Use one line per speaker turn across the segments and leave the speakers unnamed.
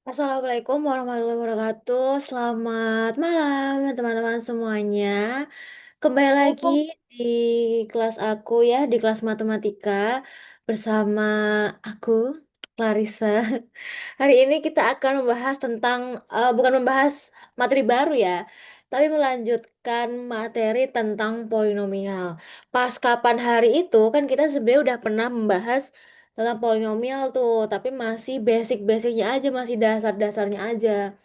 Assalamualaikum warahmatullahi wabarakatuh. Selamat malam, teman-teman semuanya. Kembali lagi
Oh,
di kelas aku ya, di kelas matematika bersama aku, Clarissa. Hari ini kita akan membahas tentang, bukan membahas materi baru ya, tapi melanjutkan materi tentang polinomial. Pas kapan hari itu, kan kita sebenarnya udah pernah membahas tentang polinomial tuh, tapi masih basic-basicnya aja, masih dasar-dasarnya aja.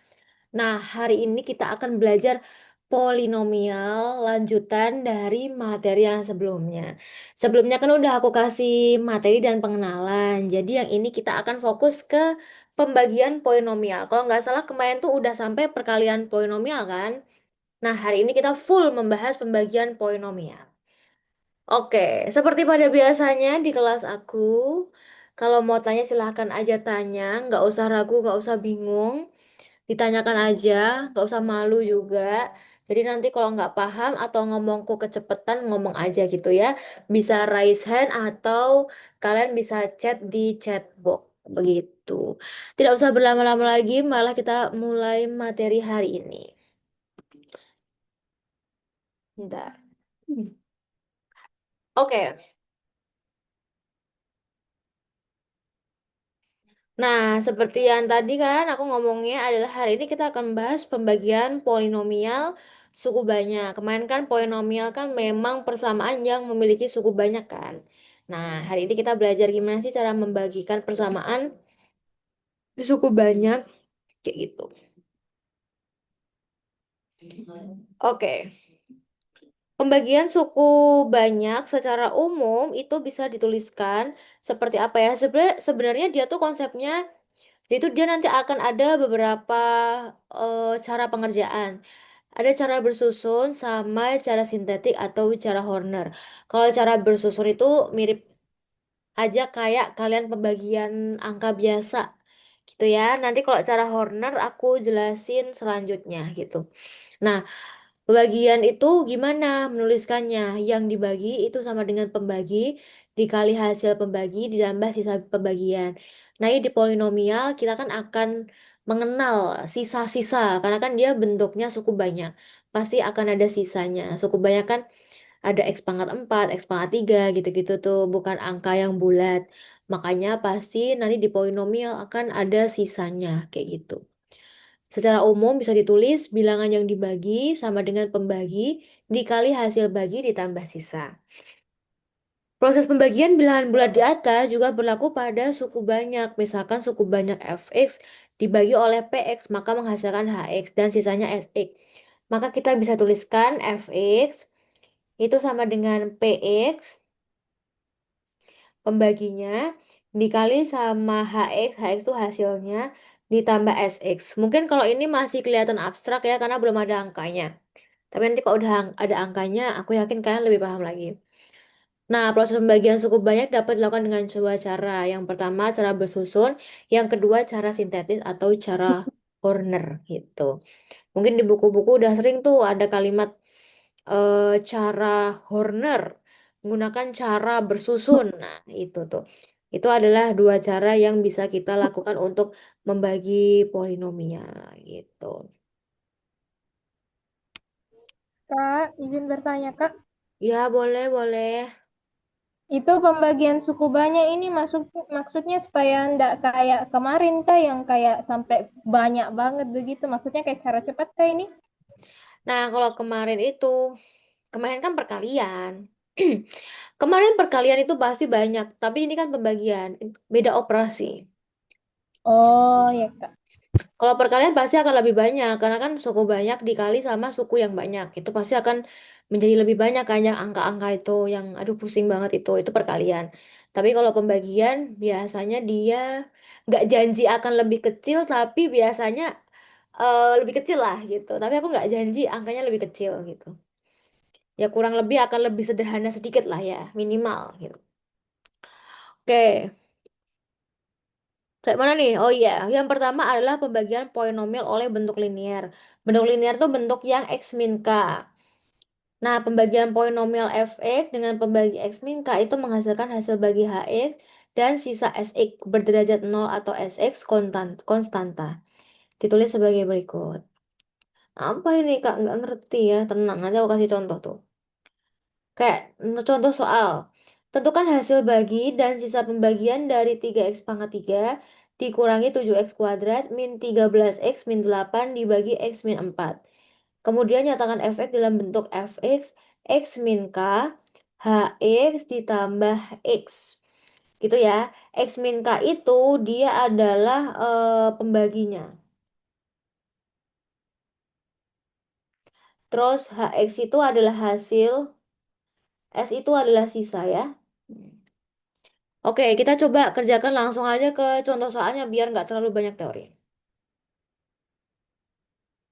Nah, hari ini kita akan belajar polinomial lanjutan dari materi yang sebelumnya. Sebelumnya kan udah aku kasih materi dan pengenalan. Jadi yang ini kita akan fokus ke pembagian polinomial. Kalau nggak salah kemarin tuh udah sampai perkalian polinomial kan? Nah, hari ini kita full membahas pembagian polinomial. Oke, seperti pada biasanya di kelas aku, kalau mau tanya silahkan aja tanya, nggak usah ragu, nggak usah bingung. Ditanyakan aja, nggak usah malu juga. Jadi nanti kalau nggak paham atau ngomongku kecepatan, ngomong aja gitu ya. Bisa raise hand atau kalian bisa chat di chat box. Begitu. Tidak usah berlama-lama lagi, malah kita mulai materi hari ini. Bentar. Oke, nah seperti yang tadi kan aku ngomongnya adalah hari ini kita akan bahas pembagian polinomial suku banyak. Kemarin kan polinomial kan memang persamaan yang memiliki suku banyak kan. Nah, hari ini kita belajar gimana sih cara membagikan persamaan di suku banyak kayak gitu. Oke. Pembagian suku banyak secara umum itu bisa dituliskan seperti apa ya? Sebenarnya dia tuh konsepnya itu dia nanti akan ada beberapa cara pengerjaan. Ada cara bersusun sama cara sintetik atau cara Horner. Kalau cara bersusun itu mirip aja kayak kalian pembagian angka biasa gitu ya. Nanti kalau cara Horner aku jelasin selanjutnya gitu. Nah, pembagian itu gimana menuliskannya? Yang dibagi itu sama dengan pembagi dikali hasil pembagi ditambah sisa pembagian. Nah, ini di polinomial kita kan akan mengenal sisa-sisa karena kan dia bentuknya suku banyak. Pasti akan ada sisanya. Suku banyak kan ada X pangkat 4, X pangkat 3 gitu-gitu tuh, bukan angka yang bulat. Makanya pasti nanti di polinomial akan ada sisanya kayak gitu. Secara umum bisa ditulis bilangan yang dibagi sama dengan pembagi dikali hasil bagi ditambah sisa. Proses pembagian bilangan bulat di atas juga berlaku pada suku banyak. Misalkan suku banyak fx dibagi oleh px maka menghasilkan hx dan sisanya sx. Maka kita bisa tuliskan fx itu sama dengan px pembaginya dikali sama hx itu hasilnya ditambah sx. Mungkin kalau ini masih kelihatan abstrak ya karena belum ada angkanya. Tapi nanti kalau udah ada angkanya, aku yakin kalian lebih paham lagi. Nah, proses pembagian suku banyak dapat dilakukan dengan dua cara. Yang pertama, cara bersusun. Yang kedua, cara sintetis atau cara Horner gitu. Mungkin di buku-buku udah sering tuh ada kalimat cara Horner menggunakan cara bersusun. Nah, itu tuh. Itu adalah dua cara yang bisa kita lakukan untuk membagi polinomial gitu.
Kak, izin bertanya, Kak.
Ya, boleh, boleh.
Itu pembagian suku banyak ini maksudnya supaya ndak kayak kemarin, Kak, yang kayak sampai banyak banget begitu. Maksudnya kayak cara cepat, Kak, ini?
Nah, kalau kemarin kan perkalian. Kemarin perkalian itu pasti banyak, tapi ini kan pembagian, beda operasi.
Oh, ya, Kak.
Kalau perkalian pasti akan lebih banyak, karena kan suku banyak dikali sama suku yang banyak. Itu pasti akan menjadi lebih banyak kan yang angka-angka itu, yang aduh pusing banget itu perkalian. Tapi kalau pembagian biasanya dia nggak janji akan lebih kecil, tapi biasanya lebih kecil lah gitu. Tapi aku nggak janji angkanya lebih kecil gitu. Ya kurang lebih akan lebih sederhana sedikit lah ya, minimal gitu. Oke, kayak mana nih? Oh iya, yang pertama adalah pembagian polinomial oleh bentuk linear. Bentuk linear tuh bentuk yang x min k. Nah, pembagian polinomial fx dengan pembagi x min k itu menghasilkan hasil bagi hx dan sisa sx berderajat nol atau sx konstanta. Ditulis sebagai berikut. Apa ini Kak? Nggak ngerti ya. Tenang aja aku kasih contoh tuh. Kayak contoh soal. Tentukan hasil bagi dan sisa pembagian dari 3x pangkat 3 dikurangi 7x kuadrat min 13x min 8 dibagi x min 4. Kemudian nyatakan fx dalam bentuk fx x min k hx ditambah x. Gitu ya. X min k itu dia adalah pembaginya. Terus hx itu adalah hasil, s itu adalah sisa ya. Oke, kita coba kerjakan langsung aja ke contoh soalnya biar nggak terlalu banyak teori.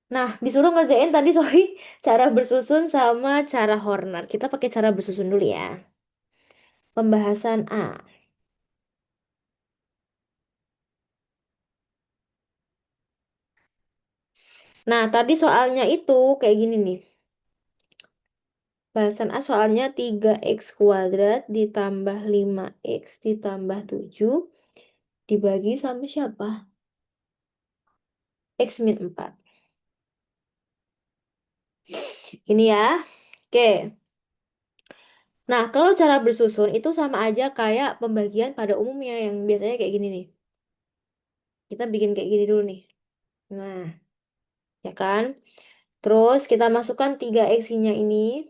Nah, disuruh ngerjain tadi sorry cara bersusun sama cara Horner. Kita pakai cara bersusun dulu ya. Pembahasan A. Nah, tadi soalnya itu kayak gini nih. Bahasan A soalnya 3x kuadrat ditambah 5x ditambah 7 dibagi sama siapa? X min 4. Ini ya. Oke. Nah, kalau cara bersusun itu sama aja kayak pembagian pada umumnya yang biasanya kayak gini nih. Kita bikin kayak gini dulu nih. Nah, ya kan? Terus kita masukkan 3x-nya ini.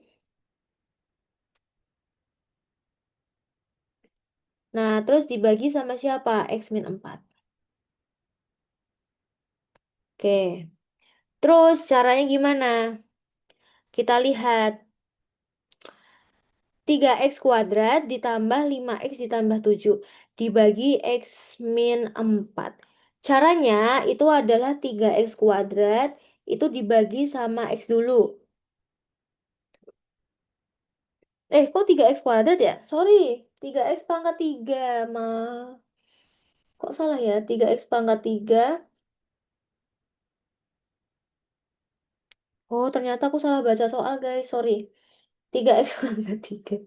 Nah, terus dibagi sama siapa? X min 4. Oke. Terus caranya gimana? Kita lihat 3x kuadrat ditambah 5x ditambah 7 dibagi x min 4. Caranya itu adalah 3x kuadrat itu dibagi sama x dulu. Kok 3x kuadrat ya? Sorry, 3x pangkat 3 mah. Kok salah ya? 3x pangkat 3. Oh, ternyata aku salah baca soal, guys. Sorry. 3x pangkat 3.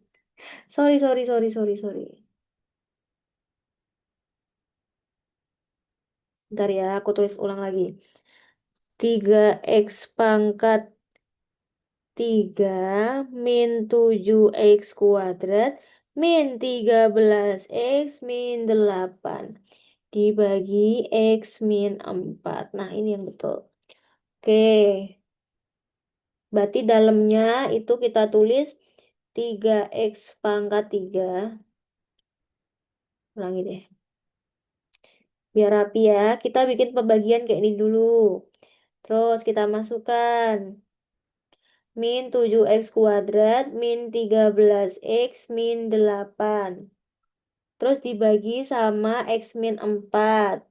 Sorry, sorry, sorry, sorry, sorry. Bentar ya, aku tulis ulang lagi. 3x pangkat 3 min 7x kuadrat min 13x min 8 dibagi x min 4. Nah, ini yang betul. Oke, berarti dalamnya itu kita tulis 3x pangkat 3. Ulangi deh. Biar rapi ya, kita bikin pembagian kayak ini dulu. Terus kita masukkan min 7x kuadrat min 13x min 8. Terus dibagi sama x min 4.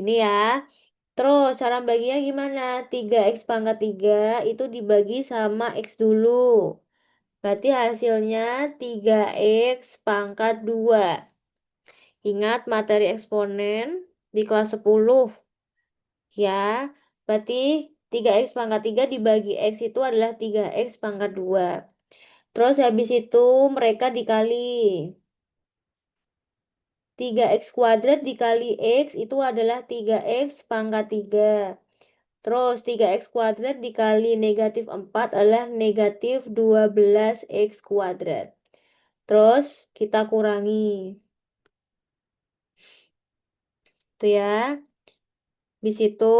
Ini ya. Terus cara baginya gimana? 3x pangkat 3 itu dibagi sama x dulu. Berarti hasilnya 3x pangkat 2. Ingat materi eksponen di kelas 10 ya. Berarti 3x pangkat 3 dibagi x itu adalah 3x pangkat 2. Terus habis itu mereka dikali. 3x kuadrat dikali x itu adalah 3x pangkat 3. Terus 3x kuadrat dikali negatif 4 adalah negatif 12x kuadrat. Terus kita kurangi. Itu ya. Habis itu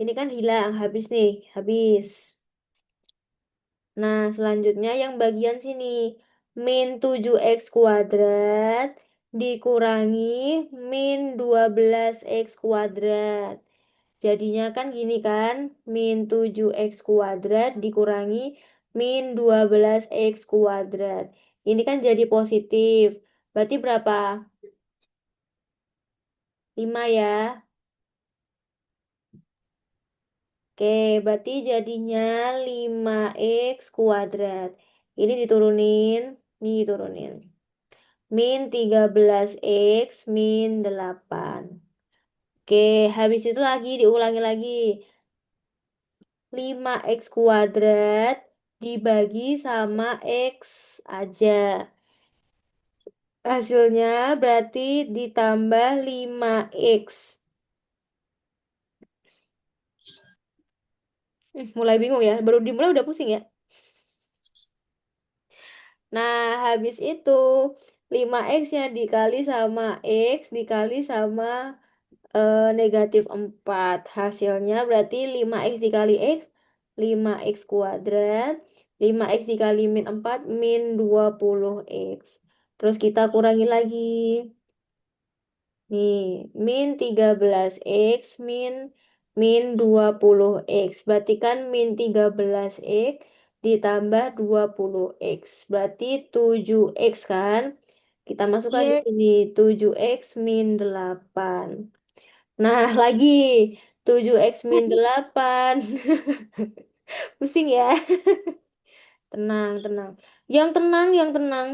ini kan hilang, habis nih, habis. Nah, selanjutnya yang bagian sini. Min 7x kuadrat dikurangi min 12x kuadrat. Jadinya kan gini kan, min 7x kuadrat dikurangi min 12x kuadrat. Ini kan jadi positif. Berarti berapa? 5 ya. Oke, berarti jadinya 5x kuadrat. Ini diturunin, ini diturunin. Min 13x min 8. Oke, habis itu lagi diulangi lagi. 5x kuadrat dibagi sama x aja. Hasilnya berarti ditambah 5x. Mulai bingung ya, baru dimulai udah pusing ya. Nah, habis itu 5x-nya dikali sama x dikali sama negatif 4. Hasilnya berarti 5x dikali x, 5x kuadrat. 5x dikali min 4 min 20x. Terus kita kurangi lagi. Nih, min 13x min min 20x. Berarti kan min 13x ditambah 20x. Berarti 7x kan? Kita masukkan di
Iya.
sini 7x min 8. Nah, lagi 7x min 8. Pusing ya? Tenang, tenang. Yang tenang, yang tenang.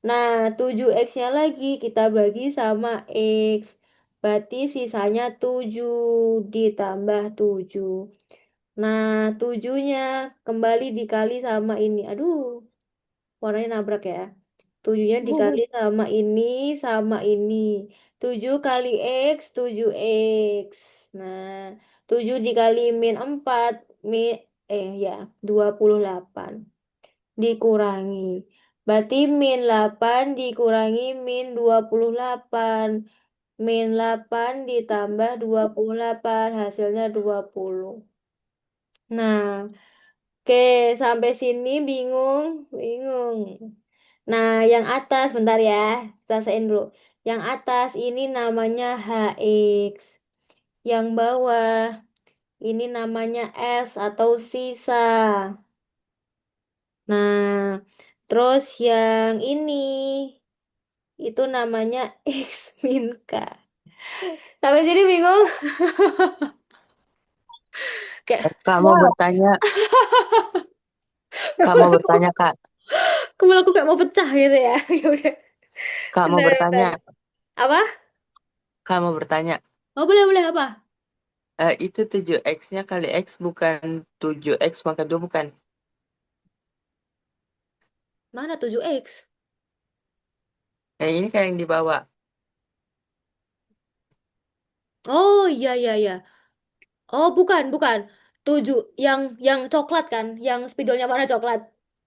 Nah, 7x-nya lagi kita bagi sama x. Berarti sisanya 7 ditambah 7. Nah, 7-nya kembali dikali sama ini. Aduh, warnanya nabrak ya. 7-nya dikali sama ini. 7 kali x, 7x. Nah, 7 dikali min 4, min, ya, 28 dikurangi. Berarti min 8 dikurangi min 28. Min 8 ditambah 28 hasilnya 20. Nah, oke, sampai sini bingung, bingung. Nah, yang atas bentar ya, selesaiin dulu. Yang atas ini namanya HX. Yang bawah ini namanya S atau sisa. Nah, terus yang ini itu namanya X min K. Sampai sini bingung? Kayak,
Kak mau
wow,
bertanya, Kak mau bertanya, Kak.
kepala aku kayak mau pecah gitu ya. Ya udah,
Kak mau
bentar, bentar.
bertanya,
Apa?
Kak mau bertanya.
Oh, boleh, boleh apa?
Itu 7x-nya kali x bukan 7x maka 2 bukan?
Mana 7X?
Ini kayak yang dibawa.
Oh, iya, iya, iya. Oh, bukan, bukan. 7 yang coklat kan, yang spidolnya warna coklat.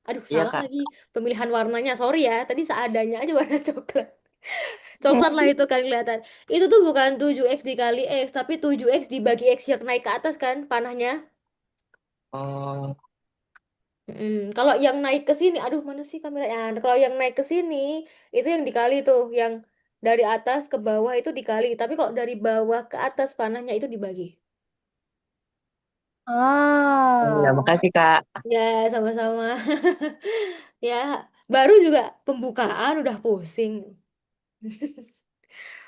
Aduh,
Iya,
salah
Kak.
lagi pemilihan warnanya. Sorry ya, tadi seadanya aja warna coklat. Coklat lah itu kan kelihatan. Itu tuh bukan 7x dikali x, tapi 7x dibagi x yang naik ke atas kan panahnya.
Oh,
Kalau yang naik ke sini, aduh mana sih kameranya? Kalau yang naik ke sini, itu yang dikali tuh, yang dari atas ke bawah itu dikali. Tapi kalau dari bawah ke atas panahnya itu dibagi.
ya
Ah,
makasih, Kak.
Ya, sama-sama. Ya, baru juga pembukaan udah pusing.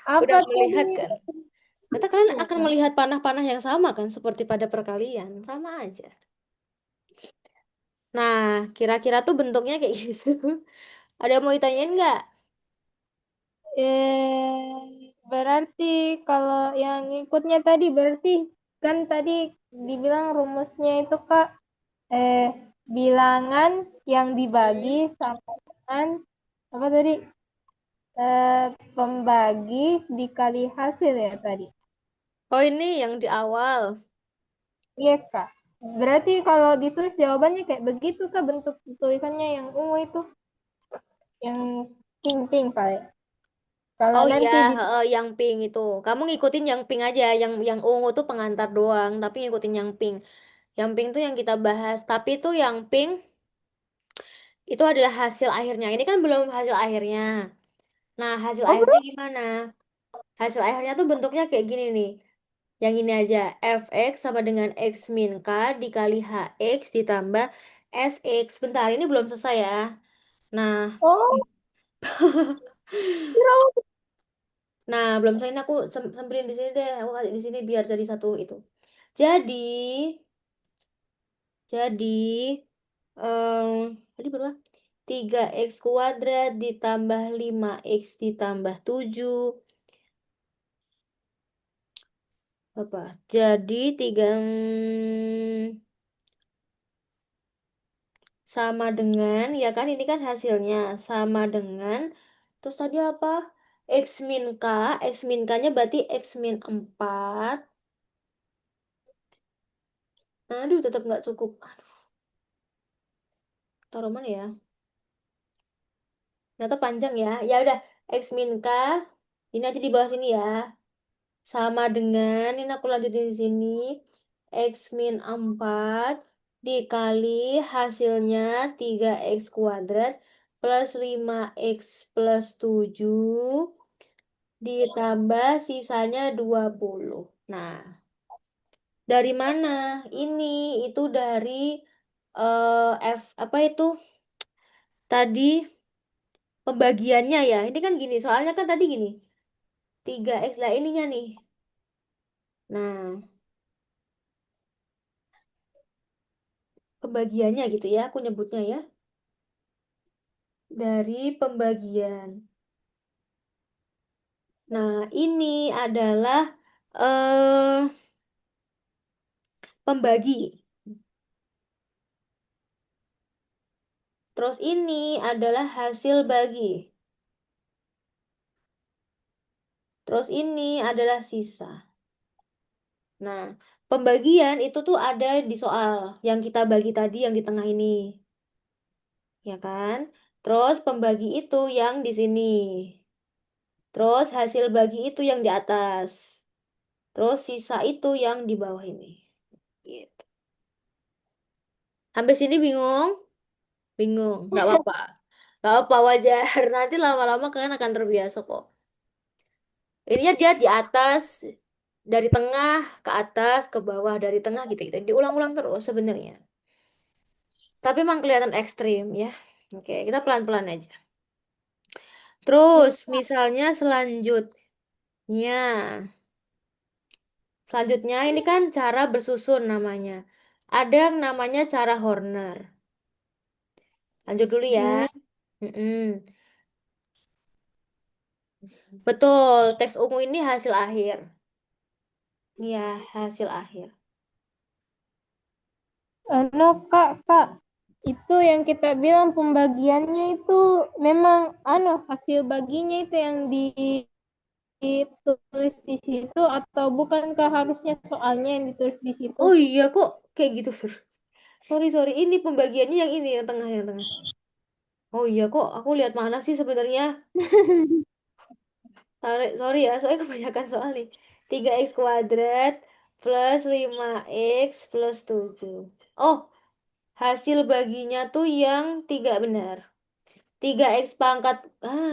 apa
Udah
tadi?
melihat kan. Kata kalian akan
Ya.
melihat panah-panah yang sama kan, seperti pada perkalian. Sama aja. Nah, kira-kira tuh bentuknya kayak gitu. Ada yang mau ditanyain nggak?
Berarti kalau yang ikutnya tadi berarti kan tadi dibilang rumusnya itu Kak, eh, bilangan yang dibagi
Hmm.
sama dengan apa tadi? Eh, Pembagi dikali hasil ya tadi.
Oh, ini yang di awal.
Iya Kak. Berarti kalau ditulis jawabannya kayak begitu Kak, bentuk tulisannya yang ungu itu, yang pink-pink paling. Kalau
Oh iya,
nanti di
yang pink itu. Kamu ngikutin yang pink aja. Yang ungu tuh pengantar doang, tapi ngikutin yang pink. Yang pink tuh yang kita bahas. Tapi tuh yang pink itu adalah hasil akhirnya. Ini kan belum hasil akhirnya. Nah, hasil
oh
akhirnya
belum?
gimana? Hasil akhirnya tuh bentuknya kayak gini nih. Yang ini aja, fx sama dengan x min k dikali hx ditambah sx. Bentar, ini belum selesai ya. Nah,
Oh, kira
nah belum selesai ini aku samperin di sini deh. Aku kasih di sini biar jadi satu itu. Jadi, jadi, tadi berapa? 3x kuadrat ditambah 5x ditambah 7 apa? Jadi 3 sama dengan, ya kan ini kan hasilnya sama dengan, terus tadi apa? X min K, X min K-nya berarti X min 4 Aduh, tetap nggak cukup. Aduh, taruh mana ya? Ternyata panjang ya. Ya udah, X min K. Ini aja di bawah sini ya. Sama dengan, ini aku lanjutin di sini. X min 4 dikali hasilnya 3X kuadrat plus 5X plus 7 ditambah sisanya 20. Nah, dari mana? Ini itu dari F apa itu? Tadi pembagiannya ya. Ini kan gini, soalnya kan tadi gini. 3X lah ininya nih. Nah, pembagiannya gitu ya, aku nyebutnya ya. Dari pembagian. Nah, ini adalah eh pembagi. Terus ini adalah hasil bagi. Terus ini adalah sisa. Nah, pembagian itu tuh ada di soal yang kita bagi tadi yang di tengah ini, ya kan? Terus pembagi itu yang di sini. Terus hasil bagi itu yang di atas. Terus sisa itu yang di bawah ini. Gitu. Sampai sini bingung? Bingung. Nggak apa-apa. Nggak apa wajar. Nanti lama-lama kalian akan terbiasa kok. Ininya dia di atas, dari tengah ke atas, ke bawah, dari tengah gitu-gitu. Diulang-ulang terus sebenarnya. Tapi emang kelihatan ekstrim ya. Oke, kita pelan-pelan aja.
Iya,
Terus,
Kak.
misalnya selanjutnya. Selanjutnya ini kan cara bersusun namanya. Ada yang namanya cara Horner. Lanjut dulu ya.
Hmm.
Mm-mm. Betul, teks ungu ini hasil akhir. Iya, hasil akhir.
Anu, Kak, itu yang kita bilang pembagiannya itu memang anu hasil baginya itu yang ditulis di situ atau bukankah harusnya soalnya yang ditulis di situ?
Oh iya kok kayak gitu, Sur. Sorry, sorry. Ini pembagiannya yang ini, yang tengah, yang tengah. Oh iya kok, aku lihat mana sih sebenarnya? Sorry, sorry ya, soalnya kebanyakan soal nih. 3X kuadrat plus 5X plus 7. Oh, hasil baginya tuh yang tiga benar. 3X pangkat,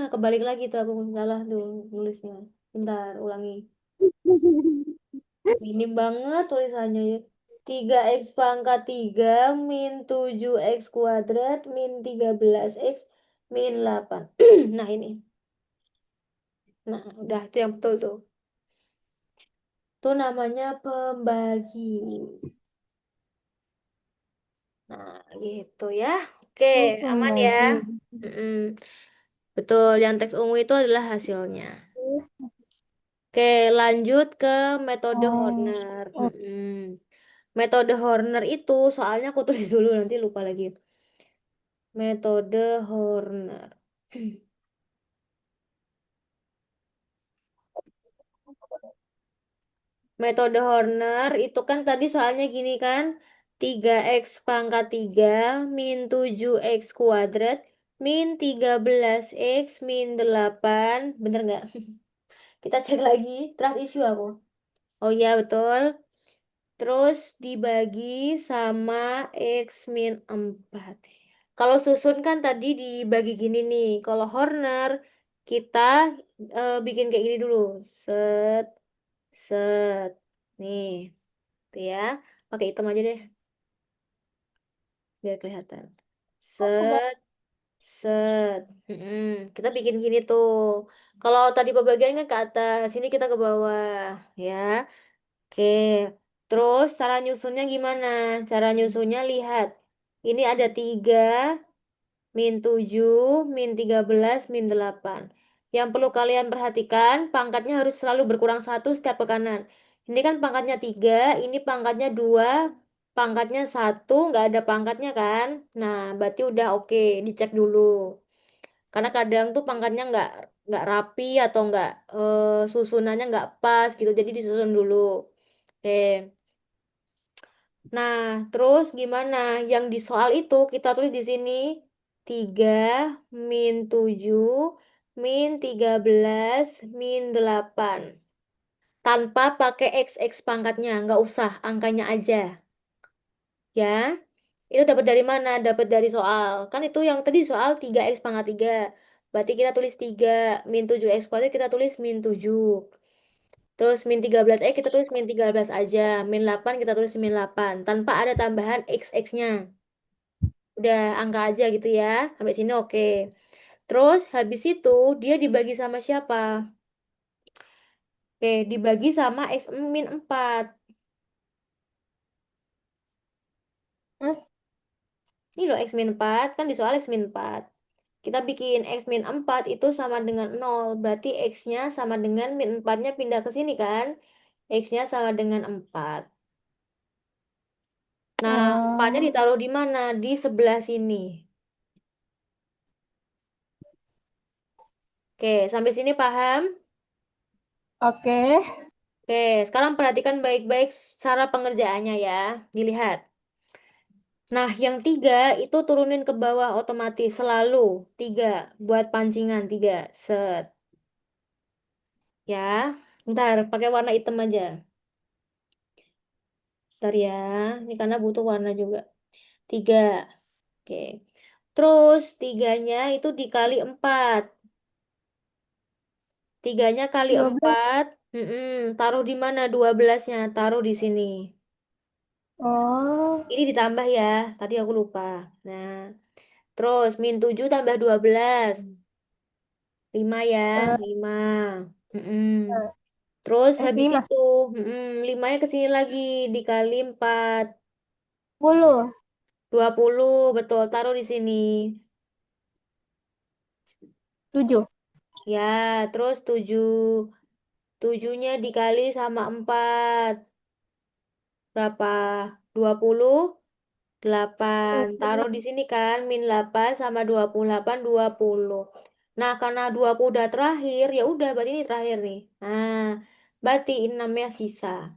kebalik lagi tuh aku salah tuh nulisnya. Bentar, ulangi. Minim banget tulisannya ya. 3X pangkat 3 min 7X kuadrat min 13X min 8. Nah ini. Nah, udah itu yang betul tuh. Itu namanya pembagi. Nah, gitu ya. Oke,
Oh,
aman ya.
pembagi.
Mm-mm. Betul, yang teks ungu itu adalah hasilnya. Oke, lanjut ke metode
Oh,
Horner.
oh,
Metode Horner itu, soalnya aku tulis dulu nanti lupa lagi. Metode Horner. Metode Horner itu kan tadi soalnya gini kan. 3X pangkat 3 min 7X kuadrat min 13X min 8. Bener nggak? Kita cek lagi. Trust issue aku. Oh iya betul. Terus dibagi sama X min 4. Kalau susun kan tadi dibagi gini nih. Kalau Horner kita bikin kayak gini dulu. Set, set. Nih, tuh ya. Pakai hitam aja deh, biar kelihatan.
aku baru
Set, set. Kita bikin gini tuh. Kalau tadi pembagian kan ke atas, sini kita ke bawah, ya. Oke. Terus cara nyusunnya gimana? Cara nyusunnya lihat. Ini ada 3 min 7 min 13 min 8. Yang perlu kalian perhatikan, pangkatnya harus selalu berkurang satu setiap ke kanan. Ini kan pangkatnya 3, ini pangkatnya 2, pangkatnya satu, nggak ada pangkatnya kan? Nah, berarti udah oke, dicek dulu. Karena kadang tuh pangkatnya nggak rapi atau nggak susunannya nggak pas gitu, jadi disusun dulu. Oke. Nah, terus gimana? Yang di soal itu kita tulis di sini 3 min 7 min 13 min 8. Tanpa pakai x pangkatnya, nggak usah, angkanya aja. Ya, itu dapat dari mana? Dapat dari soal. Kan itu yang tadi soal 3x pangkat 3. Berarti kita tulis 3 min 7x kuadrat, kita tulis min 7. Terus min 13 kita tulis min 13 aja. Min 8 kita tulis min 8. Tanpa ada tambahan x-nya. Udah angka aja gitu ya. Sampai sini oke. Terus habis itu dia dibagi sama siapa? Oke, dibagi sama x min 4.
Hmm?
Ini loh x min 4, kan di soal x min 4. Kita bikin x min 4 itu sama dengan 0. Berarti x-nya sama dengan min 4-nya pindah ke sini kan? X-nya sama dengan 4. Nah, 4-nya
Oh,
ditaruh di mana? Di sebelah sini. Oke, sampai sini paham?
oke.
Oke, sekarang perhatikan baik-baik cara pengerjaannya ya. Dilihat. Nah, yang 3 itu turunin ke bawah otomatis selalu. 3 buat pancingan 3. Set. Ya, ntar pakai warna hitam aja. Ntar ya, ini karena butuh warna juga. 3. Oke. Terus 3-nya itu dikali 4. 3-nya kali
12.
4. Taruh di mana 12-nya? Taruh di sini.
Oh,
Ini ditambah ya. Tadi aku lupa. Nah, terus min 7 tambah 12. 5 ya.
eh,
5. Mm-mm.
eh,
Terus habis
5.
itu 5-nya ke sini lagi. Dikali 4.
10.
20. Betul. Taruh di sini.
7.
Ya, terus 7. 7-nya dikali sama 4. Berapa? 28. Taruh di sini kan, min 8 sama 28, 20. Nah, karena 20 udah terakhir, ya udah berarti ini terakhir nih. Nah, berarti ini namanya sisa.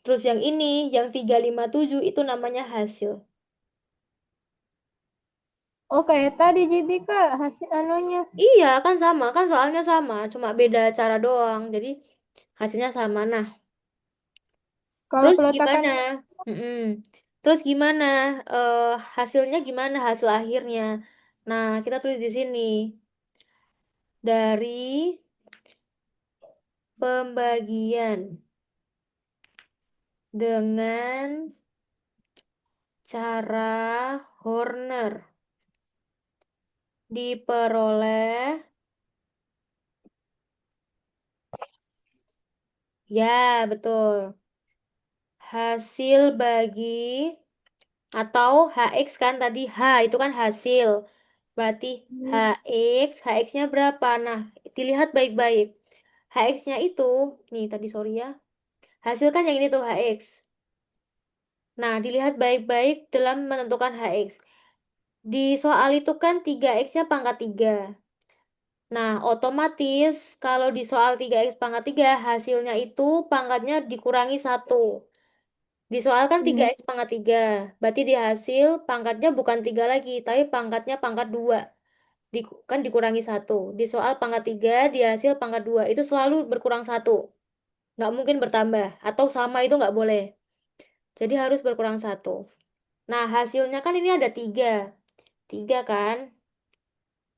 Terus yang ini, yang 357 itu namanya hasil.
Oke, tadi jadi Kak hasil anunya.
Iya, kan sama, kan soalnya sama, cuma beda cara doang. Jadi hasilnya sama. Nah,
Kalau
terus
peletakan
gimana? Mm-mm. Terus gimana? eh Hasilnya gimana? Hasil akhirnya. Nah, kita tulis di sini dari pembagian dengan cara Horner diperoleh, ya betul, hasil bagi atau HX kan tadi H itu kan hasil. Berarti HX-nya berapa? Nah, dilihat baik-baik. HX-nya itu, nih tadi sorry ya, hasil kan yang ini tuh HX. Nah, dilihat baik-baik dalam menentukan HX. Di soal itu kan 3X-nya pangkat 3. Nah, otomatis kalau di soal 3X pangkat 3, hasilnya itu pangkatnya dikurangi 1. Di soal kan
Hmm.
3X pangkat 3. Berarti di hasil pangkatnya bukan 3 lagi, tapi pangkatnya pangkat 2. Kan dikurangi 1. Di soal pangkat 3, di hasil pangkat 2. Itu selalu berkurang 1. Nggak mungkin bertambah. Atau sama itu nggak boleh. Jadi harus berkurang 1. Nah, hasilnya kan ini ada 3. 3 kan?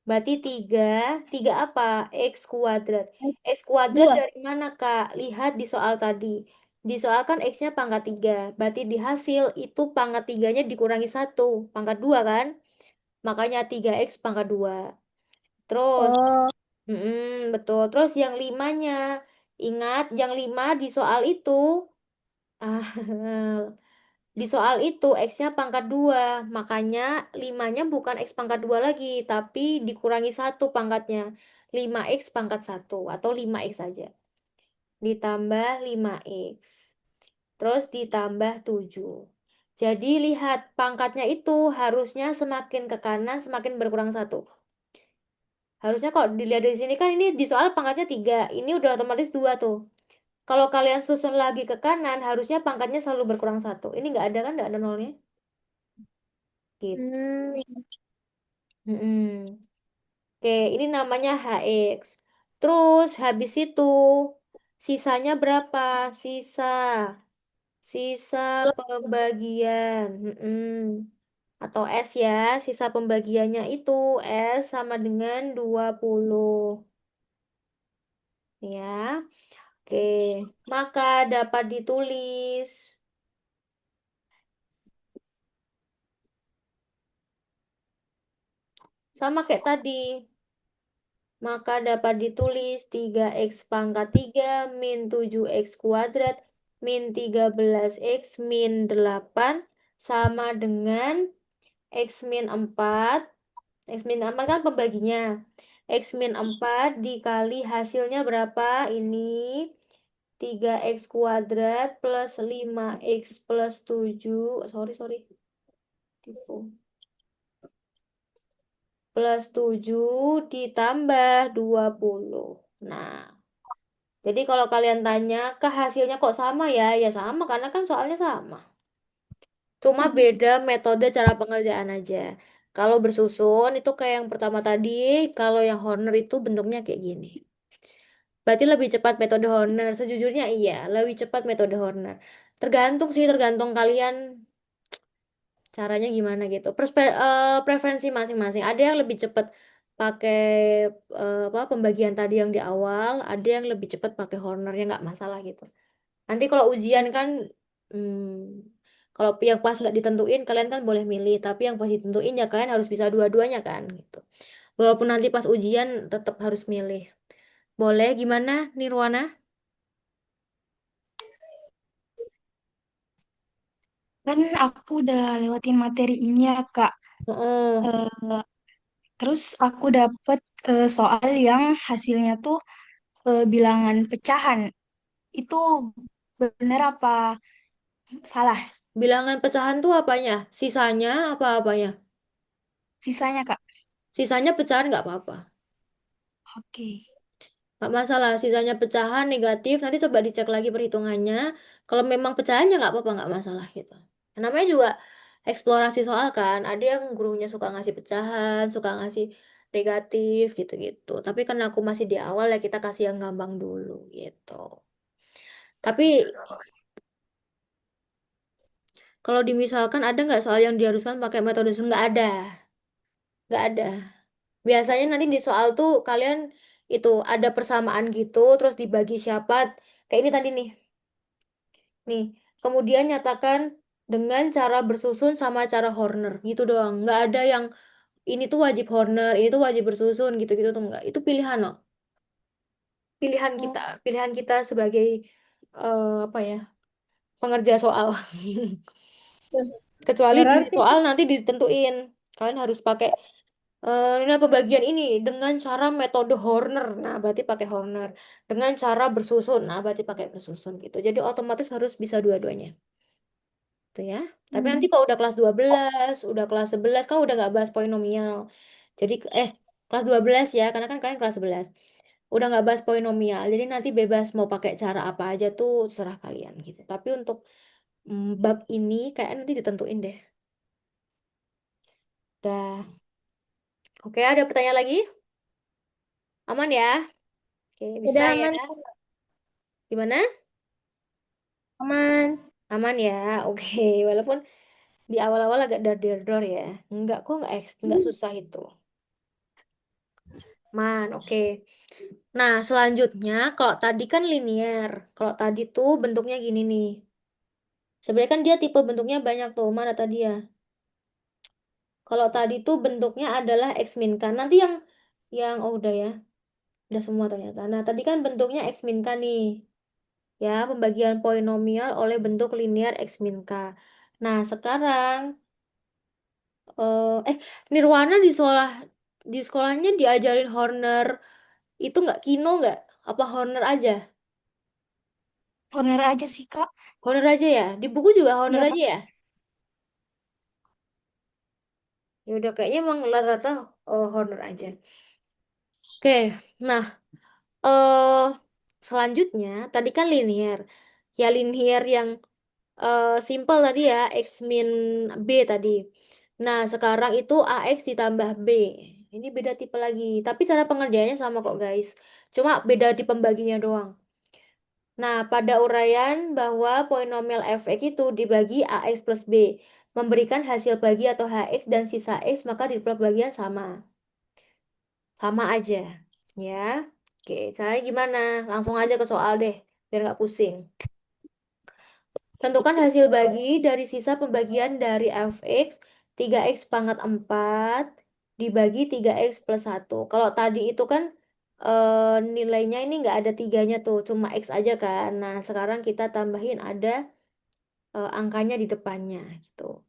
Berarti 3. 3 apa? X kuadrat. X kuadrat
2.
dari mana, Kak? Lihat di soal tadi. Di soal kan X-nya pangkat 3. Berarti di hasil itu pangkat 3-nya dikurangi 1. Pangkat 2 kan? Makanya 3X pangkat 2. Terus,
Oh,
betul. Terus yang 5-nya. Ingat, yang 5 di soal itu. Ah, di soal itu X-nya pangkat 2, makanya 5-nya bukan X pangkat 2 lagi, tapi dikurangi 1 pangkatnya. 5X pangkat 1 atau 5X saja. Ditambah 5X. Terus ditambah 7. Jadi lihat pangkatnya itu harusnya semakin ke kanan semakin berkurang 1. Harusnya kok dilihat dari sini kan ini di soal pangkatnya 3. Ini udah otomatis 2 tuh. Kalau kalian susun lagi ke kanan, harusnya pangkatnya selalu berkurang satu. Ini nggak ada kan? Nggak ada nolnya. Gitu.
Hmm.
Mm-mm. Oke, ini namanya HX. Terus habis itu sisanya berapa? Sisa, sisa pembagian. Atau S ya, sisa pembagiannya itu S sama dengan 20. Ya, oke. Maka dapat ditulis sama kayak tadi. Maka dapat ditulis 3x pangkat 3 min 7x kuadrat min 13x min 8 sama dengan x min 4. X min 4 kan pembaginya. X min 4 dikali hasilnya berapa? Ini 3x kuadrat plus 5x plus 7. Sorry, sorry. Tipu. Plus 7 ditambah 20. Nah, jadi kalau kalian tanya ke hasilnya kok sama ya? Ya sama karena kan soalnya sama. Cuma beda metode cara pengerjaan aja. Kalau bersusun itu kayak yang pertama tadi, kalau yang Horner itu bentuknya kayak gini. Berarti lebih cepat metode Horner. Sejujurnya iya, lebih cepat metode Horner. Tergantung sih, tergantung kalian caranya gimana gitu. Preferensi masing-masing. Ada yang lebih cepat pakai apa pembagian tadi yang di awal, ada yang lebih cepat pakai Horner ya nggak masalah gitu. Nanti kalau ujian kan, kalau yang pas nggak ditentuin kalian kan boleh milih, tapi yang pas ditentuin ya kalian harus bisa dua-duanya kan gitu. Walaupun nanti pas ujian tetap harus milih. Boleh gimana Nirwana?
Kan aku udah lewatin materi ini ya, Kak.
Oh,
Eh, Terus aku dapet soal yang hasilnya tuh bilangan pecahan. Itu bener apa salah?
bilangan pecahan tuh apanya? Sisanya apa apanya?
Sisanya, Kak.
Sisanya pecahan nggak apa-apa.
Oke.
Nggak masalah, sisanya pecahan negatif, nanti coba dicek lagi perhitungannya. Kalau memang pecahannya nggak apa-apa, nggak masalah gitu. Namanya juga eksplorasi soal kan, ada yang gurunya suka ngasih pecahan, suka ngasih negatif gitu-gitu. Tapi karena aku masih di awal ya kita kasih yang gampang dulu gitu. Tapi kalau dimisalkan ada nggak soal yang diharuskan pakai metode susun? Nggak ada, nggak ada. Biasanya nanti di soal tuh kalian itu ada persamaan gitu, terus dibagi siapa. Kayak ini tadi nih. Nih, kemudian nyatakan dengan cara bersusun sama cara Horner gitu doang. Nggak ada yang ini tuh wajib Horner, ini tuh wajib bersusun gitu-gitu tuh nggak. Itu pilihan loh.
Oh,
Pilihan kita sebagai apa ya, pengerja soal. Kecuali di
berarti
soal nanti ditentuin kalian harus pakai ini pembagian ini dengan cara metode Horner. Nah, berarti pakai Horner. Dengan cara bersusun. Nah, berarti pakai bersusun gitu. Jadi otomatis harus bisa dua-duanya. Gitu ya. Tapi nanti
hmm,
kalau udah kelas 12 udah kelas 11 kan udah nggak bahas polinomial. Jadi kelas 12 ya, karena kan kalian kelas 11. Udah nggak bahas polinomial. Jadi nanti bebas mau pakai cara apa aja tuh serah kalian gitu. Tapi untuk bab ini kayak nanti ditentuin deh. Dah. Oke, ada pertanyaan lagi? Aman ya? Oke, bisa
udah
ya.
aman,
Gimana?
aman.
Aman ya. Oke, walaupun di awal-awal agak dar-dar ya. Enggak kok enggak susah itu. Man, oke. Nah, selanjutnya kalau tadi kan linear. Kalau tadi tuh bentuknya gini nih. Sebenarnya kan dia tipe bentuknya banyak tuh. Mana tadi ya? Kalau tadi tuh bentuknya adalah X min kan. Nanti yang oh udah ya. Udah semua ternyata. Nah, tadi kan bentuknya X min kan nih. Ya, pembagian polinomial oleh bentuk linear X min K. Nah, sekarang Nirwana di sekolahnya diajarin Horner itu nggak Kino nggak? Apa Horner aja?
Corner aja sih, Kak.
Honor aja ya? Di buku juga honor
Iya,
aja
Kak.
ya? Ya udah kayaknya emang rata-rata honor aja. Oke, nah, eh selanjutnya, tadi kan linear. Ya linear yang simple tadi ya, X min B tadi. Nah, sekarang itu AX ditambah B. Ini beda tipe lagi. Tapi cara pengerjaannya sama kok, guys. Cuma beda di pembaginya doang. Nah, pada uraian bahwa polinomial fx itu dibagi ax plus b, memberikan hasil bagi atau hx dan sisa x, maka di pembagian sama. Sama aja. Ya. Oke, caranya gimana? Langsung aja ke soal deh, biar nggak pusing. Tentukan hasil bagi dari sisa pembagian dari fx 3x pangkat 4 dibagi 3x plus 1. Kalau tadi itu kan nilainya ini nggak ada tiganya tuh, cuma x aja kan. Nah, sekarang kita tambahin ada angkanya di depannya gitu.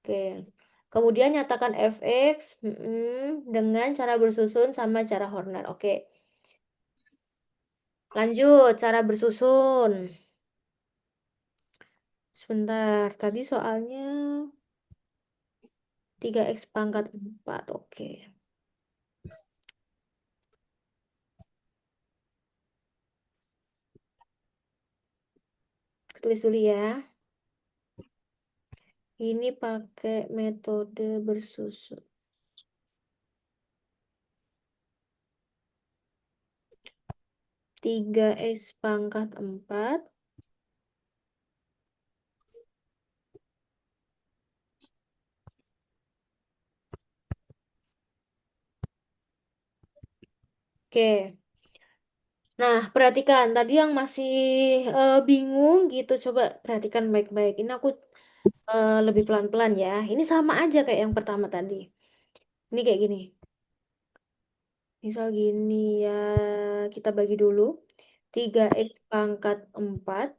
Oke. Kemudian nyatakan fx dengan cara bersusun sama cara Horner. Oke. Lanjut, cara bersusun. Sebentar, tadi soalnya 3x pangkat 4. Oke. Tulis dulu ya. Ini pakai metode bersusun. 3x pangkat 4. Oke. Nah, perhatikan tadi yang masih bingung gitu, coba perhatikan baik-baik. Ini aku lebih pelan-pelan ya. Ini sama aja kayak yang pertama tadi. Ini kayak gini. Misal gini ya, kita bagi dulu. 3x pangkat 4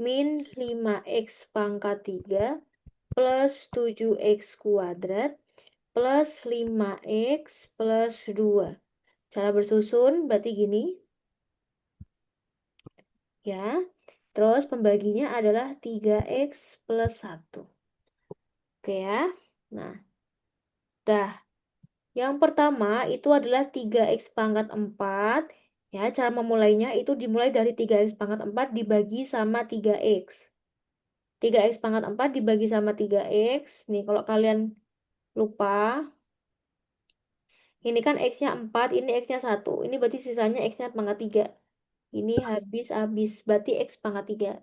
min 5x pangkat 3 plus 7x kuadrat plus 5x plus 2. Cara bersusun berarti gini ya. Terus pembaginya adalah 3x plus 1. Oke ya. Nah, dah. Yang pertama itu adalah 3x pangkat 4. Ya, cara memulainya itu dimulai dari 3x pangkat 4 dibagi sama 3x. 3x pangkat 4 dibagi sama 3x. Nih, kalau kalian lupa, ini kan x-nya 4, ini x-nya 1. Ini berarti sisanya x-nya pangkat 3. Ini habis-habis, berarti x pangkat 3.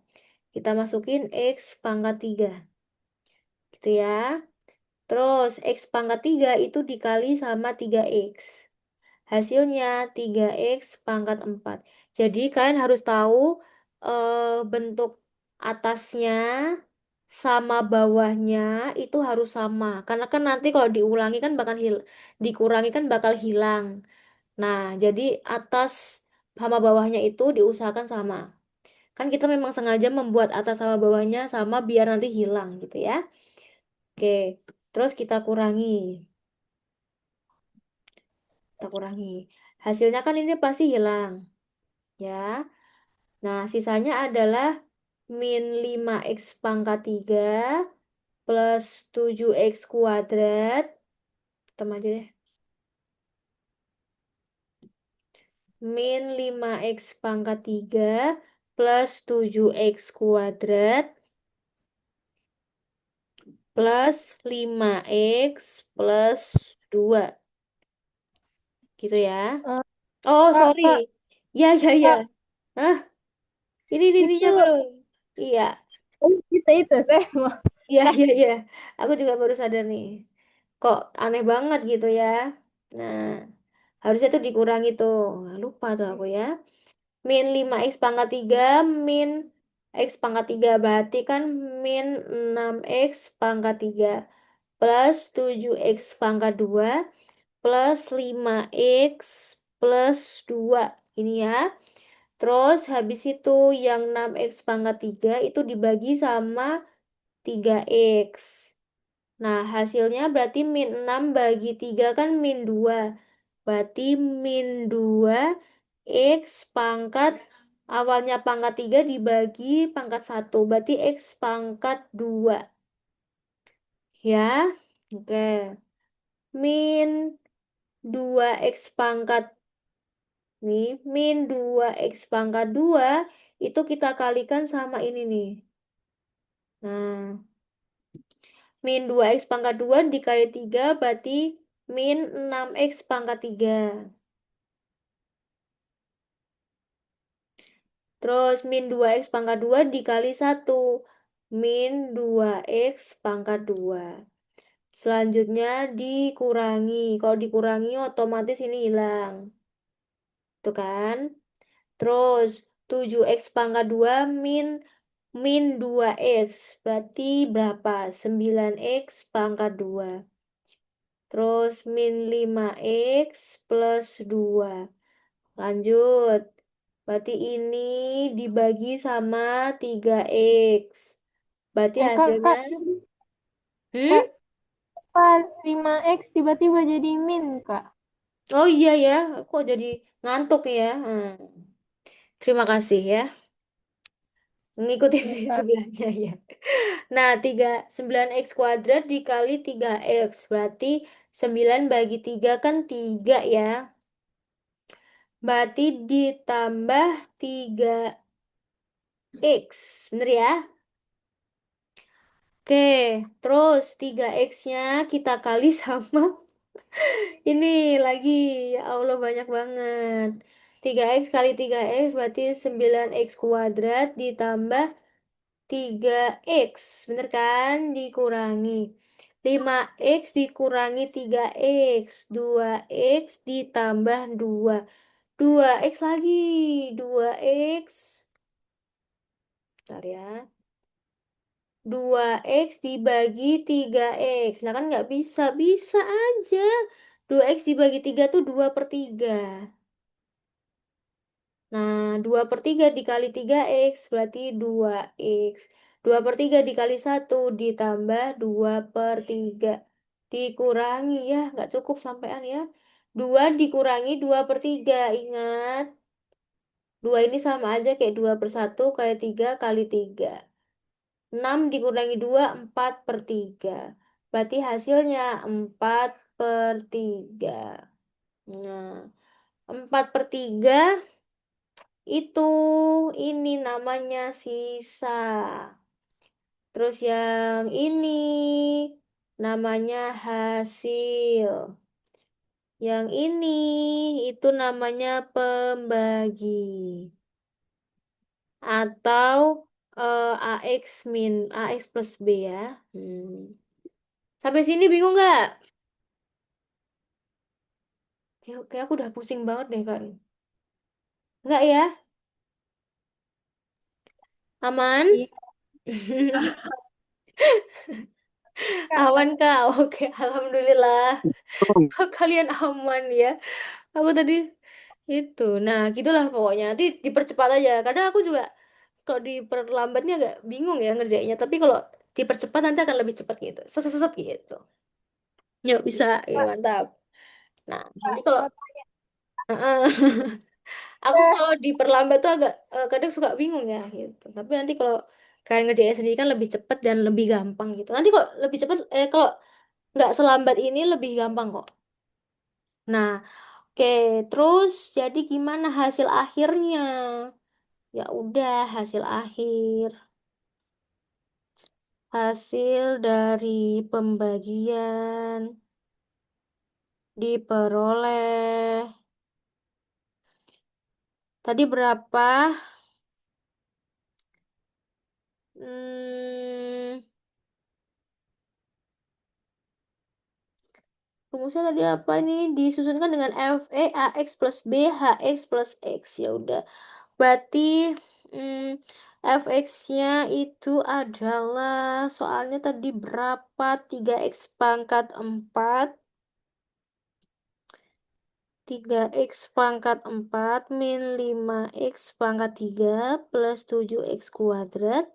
Kita masukin x pangkat 3. Gitu ya. Terus, x pangkat 3 itu dikali sama 3x. Hasilnya 3x pangkat 4. Jadi kalian harus tahu bentuk atasnya sama bawahnya itu harus sama. Karena kan nanti kalau diulangi kan dikurangi kan bakal hilang. Nah, jadi atas sama bawahnya itu diusahakan sama. Kan kita memang sengaja membuat atas sama bawahnya sama biar nanti hilang gitu ya. Oke, terus kita kurangi. Kita kurangi. Hasilnya kan ini pasti hilang. Ya. Nah, sisanya adalah min 5x pangkat 3 plus 7x kuadrat. Tambah aja deh. Min 5x pangkat 3 plus 7x kuadrat plus 5x plus 2. Gitu ya.
Eh,
Oh,
Kak,
sorry.
Kak,
Ya, ya, ya.
Kak,
Hah? Ini
itu
intinya belum. Iya.
itu saya mau.
Iya, iya, iya. Aku juga baru sadar nih. Kok aneh banget gitu ya. Nah, harusnya tuh dikurangi tuh. Nah, lupa tuh aku ya. Min 5x pangkat 3 min x pangkat 3 berarti kan min 6x pangkat 3 plus 7x pangkat 2 plus 5x plus 2. Ini ya. Terus habis itu yang 6x pangkat 3 itu dibagi sama 3x. Nah, hasilnya berarti min 6 bagi 3 kan min 2. Berarti min 2 X pangkat awalnya pangkat 3 dibagi pangkat 1. Berarti X pangkat 2. Ya, oke. Min 2 X pangkat Nih, min 2x pangkat 2 itu kita kalikan sama ini nih. Nah, min 2x pangkat 2 dikali 3 berarti min 6x pangkat 3. Terus min 2x pangkat 2 dikali 1. Min 2x pangkat 2. Selanjutnya dikurangi. Kalau dikurangi otomatis ini hilang. Tuh kan? Terus 7x pangkat 2 min min 2x. Berarti berapa? 9x pangkat 2. Terus min 5x plus 2. Lanjut. Berarti ini dibagi sama 3x. Berarti
Kak,
hasilnya,
Kak,
hmm?
Kak, apa 5x tiba-tiba jadi min, Kak?
Oh iya ya, kok jadi ngantuk ya. Terima kasih ya, ngikutin
Iya,
di
Kak.
sebelahnya ya. Nah, 9x kuadrat dikali 3x. Berarti 9 bagi 3 kan 3 ya. Berarti ditambah 3x. Bener ya? Oke, terus 3x-nya kita kali sama ini lagi. Ya Allah, banyak banget. 3x kali 3x berarti 9x kuadrat ditambah 3x. Bener kan? Dikurangi. 5x dikurangi 3x. 2x ditambah 2. 2x lagi. 2x. Bentar ya. 2x dibagi 3x. Nah kan nggak bisa. Bisa aja. 2x dibagi 3 tuh 2/3. Nah, 2/3 dikali 3x berarti 2x. 2/3 dikali 1 ditambah 2/3. Dikurangi ya, nggak cukup sampean ya. 2 dikurangi 2/3. Ingat, 2 ini sama aja kayak 2/1 kali 3 kali 3. 6 dikurangi 2, 4/3. Berarti hasilnya 4/3. Nah, 4/3 itu ini namanya sisa. Terus yang ini namanya hasil. Yang ini itu namanya pembagi. Atau AX AX plus B ya. Sampai sini bingung nggak? Kayak aku udah pusing banget deh kak. Nggak ya? Aman?
Iya, Kak.
Aman kak? Oke, alhamdulillah. Kalian aman ya. Aku tadi itu. Nah, gitulah pokoknya. Nanti dipercepat aja. Kadang aku juga kalau diperlambatnya agak bingung ya ngerjainnya. Tapi kalau dipercepat nanti akan lebih cepat gitu. Seset gitu. Yuk bisa. Ya,
Kak,
mantap. Nah,
Kak,
nanti kalau
mau
aku
tanya.
kalau diperlambat tuh agak kadang suka bingung ya gitu. Tapi nanti kalau kalian ngerjain sendiri kan lebih cepat dan lebih gampang gitu. Nanti kok lebih cepat kalau nggak selambat ini lebih gampang kok. Nah, oke, terus jadi gimana hasil akhirnya? Ya udah, hasil akhir. Hasil dari pembagian diperoleh. Tadi berapa? Hmm, rumusnya tadi apa nih? Disusunkan dengan AX plus B, HX plus X. Ya udah. Berarti fx-nya itu adalah soalnya tadi berapa? 3x pangkat 4. 3x pangkat 4 min 5x pangkat 3 plus 7x kuadrat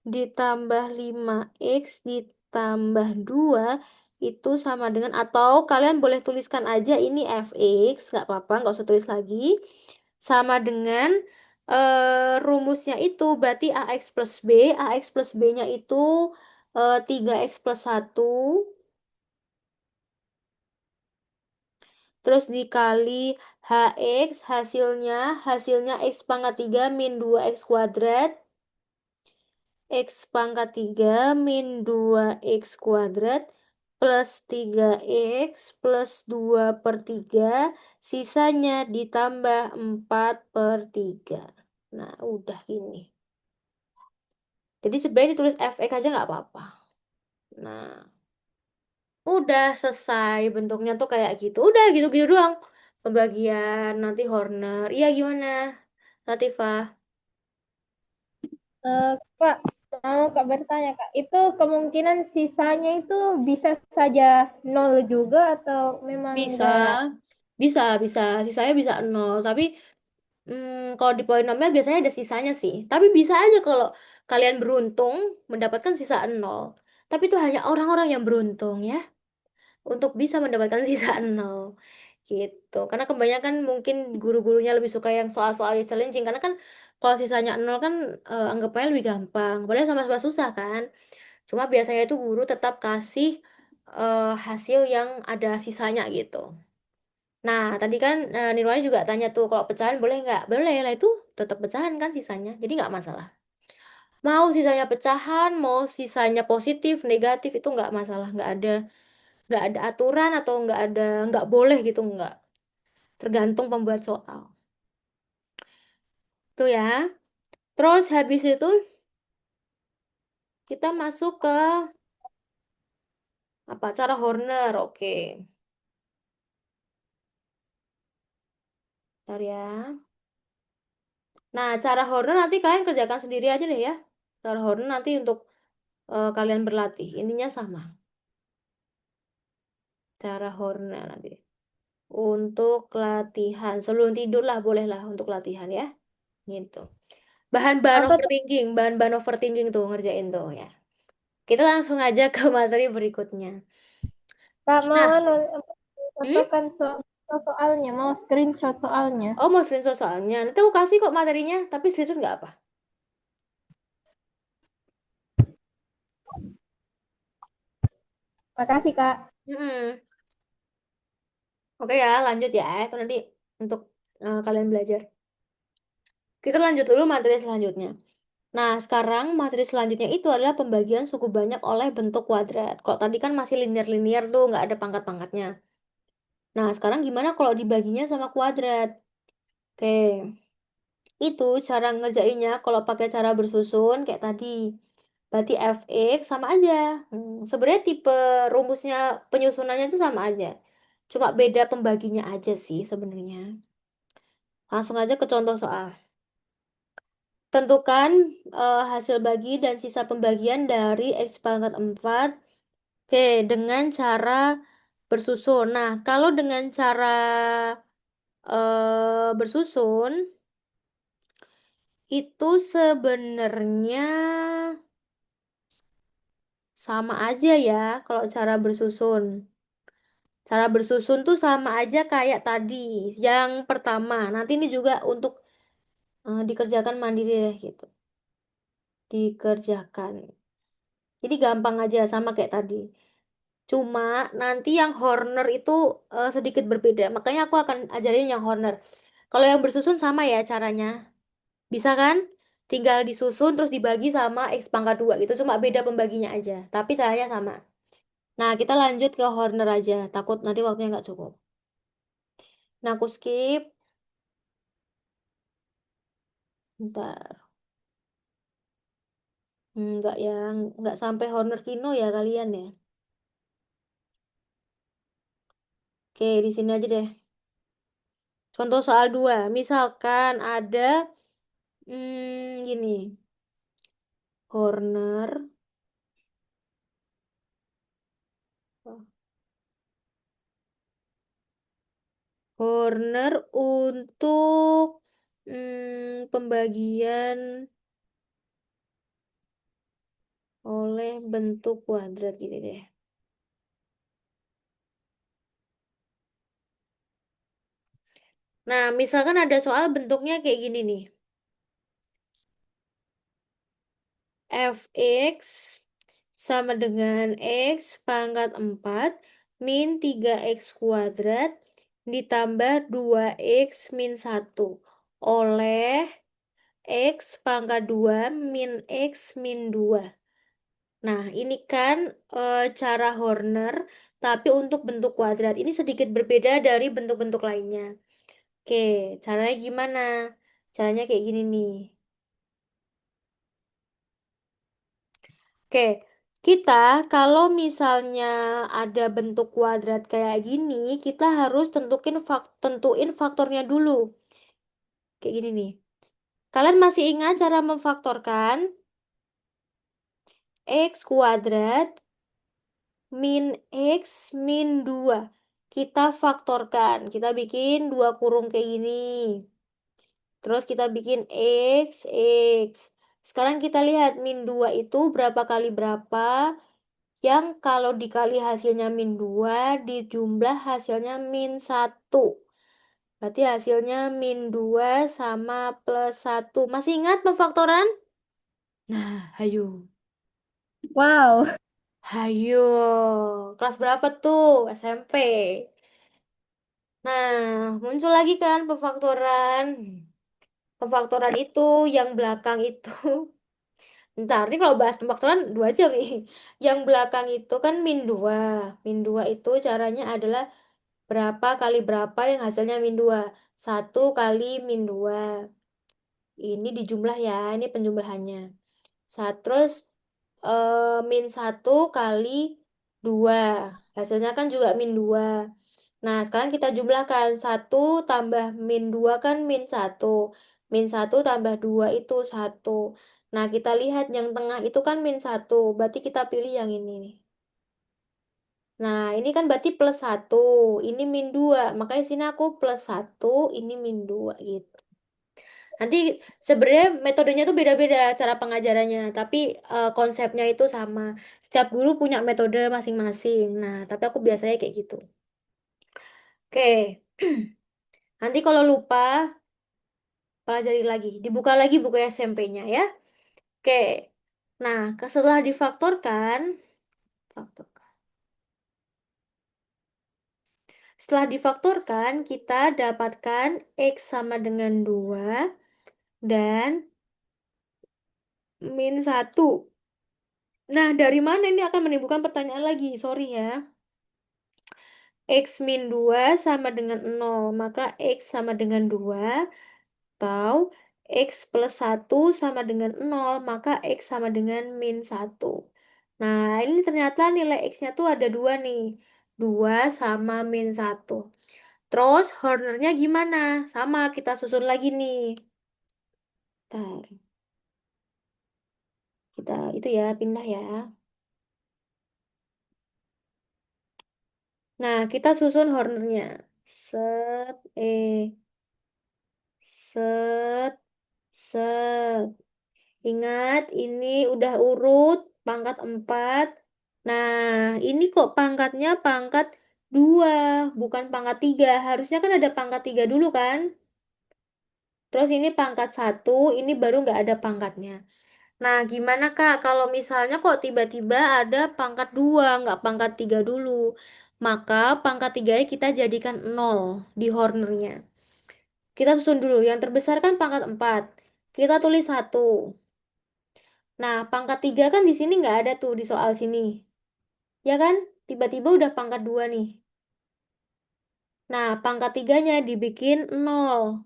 ditambah 5x ditambah 2 itu sama dengan, atau kalian boleh tuliskan aja ini fx, nggak apa-apa, nggak usah tulis lagi, sama dengan rumusnya itu berarti ax plus b-nya itu 3x plus 1. terus dikali HX, hasilnya X pangkat 3 min 2X kuadrat, X pangkat 3 min 2X kuadrat, plus 3X plus 2/3, sisanya ditambah 4/3. Nah, udah gini. Jadi sebenarnya ditulis fx aja nggak apa-apa. Nah, udah selesai. Bentuknya tuh kayak gitu. Udah gitu-gitu doang. Pembagian nanti Horner. Iya gimana, Latifah?
Kak, mau Kak bertanya, Kak, itu kemungkinan sisanya itu bisa saja nol juga atau memang
Bisa,
enggak?
bisa. Sisanya bisa nol. Tapi kalau di polinomial biasanya ada sisanya sih. Tapi bisa aja kalau kalian beruntung mendapatkan sisa nol. Tapi itu hanya orang-orang yang beruntung ya, untuk bisa mendapatkan sisa nol gitu. Karena kebanyakan mungkin guru-gurunya lebih suka yang soal-soal yang challenging, karena kan kalau sisanya nol kan anggapnya lebih gampang. Padahal sama-sama susah kan. Cuma biasanya itu guru tetap kasih hasil yang ada sisanya gitu. Nah, tadi kan Nirwani juga tanya tuh, kalau pecahan boleh nggak? Boleh lah, itu tetap pecahan kan sisanya. Jadi nggak masalah. Mau sisanya pecahan, mau sisanya positif, negatif, itu nggak masalah. Nggak ada aturan atau nggak boleh gitu, nggak. Tergantung pembuat soal. Tuh ya. Terus habis itu kita masuk ke apa? Cara Horner. Oke. Bentar ya. Nah, cara Horner nanti kalian kerjakan sendiri aja deh ya. Cara Horner nanti untuk kalian berlatih. Intinya sama. Cara Horner nanti. Untuk latihan. Sebelum tidur lah, boleh lah untuk latihan ya. Gitu. Bahan-bahan
Apa tuh?
overthinking. Bahan-bahan overthinking tuh ngerjain tuh ya. Kita langsung aja ke materi berikutnya.
Kak mau
Nah, hmm?
fotokan soalnya, mau screenshot soalnya.
Oh, mau screenshot soalnya. Nanti aku kasih kok materinya, tapi screenshot nggak apa.
Makasih, Kak.
Mm-mm. Oke ya, lanjut ya. Itu nanti untuk kalian belajar. Kita lanjut dulu materi selanjutnya. Nah, sekarang materi selanjutnya itu adalah pembagian suku banyak oleh bentuk kuadrat. Kalau tadi kan masih linear-linear tuh, nggak ada pangkat-pangkatnya. Nah, sekarang gimana kalau dibaginya sama kuadrat? Oke, itu cara ngerjainnya kalau pakai cara bersusun kayak tadi. Berarti fx sama aja. Sebenarnya tipe rumusnya, penyusunannya itu sama aja. Cuma beda pembaginya aja sih sebenarnya. Langsung aja ke contoh soal. Tentukan hasil bagi dan sisa pembagian dari X pangkat 4. Oke, dengan cara bersusun. Nah, kalau dengan cara bersusun, itu sebenarnya sama aja ya kalau cara bersusun. Cara bersusun tuh sama aja kayak tadi. Yang pertama, nanti ini juga untuk dikerjakan mandiri deh gitu. Dikerjakan. Jadi gampang aja sama kayak tadi. Cuma nanti yang Horner itu sedikit berbeda. Makanya aku akan ajarin yang Horner. Kalau yang bersusun sama ya caranya. Bisa kan? Tinggal disusun terus dibagi sama X pangkat 2 gitu. Cuma beda pembaginya aja. Tapi caranya sama. Nah, kita lanjut ke Horner aja. Takut nanti waktunya nggak cukup. Nah, aku skip. Bentar. Nggak ya, nggak sampai Horner Kino ya kalian ya. Oke, di sini aja deh. Contoh soal 2. Misalkan ada gini. Horner. Horner untuk pembagian oleh bentuk kuadrat gini deh. Nah, misalkan ada soal bentuknya kayak gini nih. Fx sama dengan X pangkat 4 min 3X kuadrat ditambah 2x min 1 oleh x pangkat 2 min x min 2. Nah, ini kan cara Horner, tapi untuk bentuk kuadrat. Ini sedikit berbeda dari bentuk-bentuk lainnya. Oke, caranya gimana? Caranya kayak gini nih. Oke, kita kalau misalnya ada bentuk kuadrat kayak gini, kita harus tentuin faktornya dulu. Kayak gini nih. Kalian masih ingat cara memfaktorkan? X kuadrat min X min 2. Kita faktorkan. Kita bikin dua kurung kayak gini. Terus kita bikin X, X. Sekarang kita lihat min 2 itu berapa kali berapa. Yang kalau dikali hasilnya min 2, dijumlah hasilnya min 1. Berarti hasilnya min 2 sama plus 1. Masih ingat pemfaktoran? Nah, hayu.
Wow.
Hayo, kelas berapa tuh? SMP. Nah, muncul lagi kan pemfaktoran. Pemfaktoran itu yang belakang itu. Ntar, nih kalau bahas pemfaktoran 2 jam nih. Yang belakang itu kan min 2. Min 2 itu caranya adalah berapa kali berapa yang hasilnya min 2. 1 kali min 2. Ini dijumlah ya, ini penjumlahannya. Terus min 1 kali 2. Hasilnya kan juga min 2. Nah, sekarang kita jumlahkan. 1 tambah min 2 kan min 1. Min 1 tambah 2 itu 1. Nah, kita lihat yang tengah itu kan min 1. Berarti kita pilih yang ini nih. Nah, ini kan berarti plus 1. Ini min 2. Makanya sini aku plus 1. Ini min 2 gitu. Nanti sebenarnya metodenya tuh beda-beda cara pengajarannya, tapi konsepnya itu sama. Setiap guru punya metode masing-masing. Nah, tapi aku biasanya kayak gitu. Oke. Nanti kalau lupa, pelajari lagi. Dibuka lagi buku SMP-nya ya. Oke. Nah, setelah difaktorkan, faktorkan. Setelah difaktorkan, kita dapatkan X sama dengan 2 dan min 1. Nah, dari mana ini akan menimbulkan pertanyaan lagi? Sorry ya. X min 2 sama dengan 0. Maka X sama dengan 2. Atau X plus 1 sama dengan 0. Maka X sama dengan min 1. Nah, ini ternyata nilai X-nya tuh ada 2 nih. 2 sama min 1. Terus Hornernya gimana? Sama, kita susun lagi nih. Bentar. Kita itu ya, pindah ya. Nah, kita susun Hornernya. Set, set, set. Ingat, ini udah urut pangkat 4. Nah, ini kok pangkatnya pangkat 2, bukan pangkat 3. Harusnya kan ada pangkat 3 dulu kan? Terus ini pangkat 1, ini baru nggak ada pangkatnya. Nah, gimana Kak kalau misalnya kok tiba-tiba ada pangkat 2, nggak pangkat 3 dulu? Maka pangkat 3 kita jadikan 0 di Hornernya. Kita susun dulu, yang terbesar kan pangkat 4. Kita tulis 1. Nah, pangkat 3 kan di sini nggak ada tuh di soal sini. Ya kan? Tiba-tiba udah pangkat 2 nih. Nah, pangkat 3-nya dibikin 0.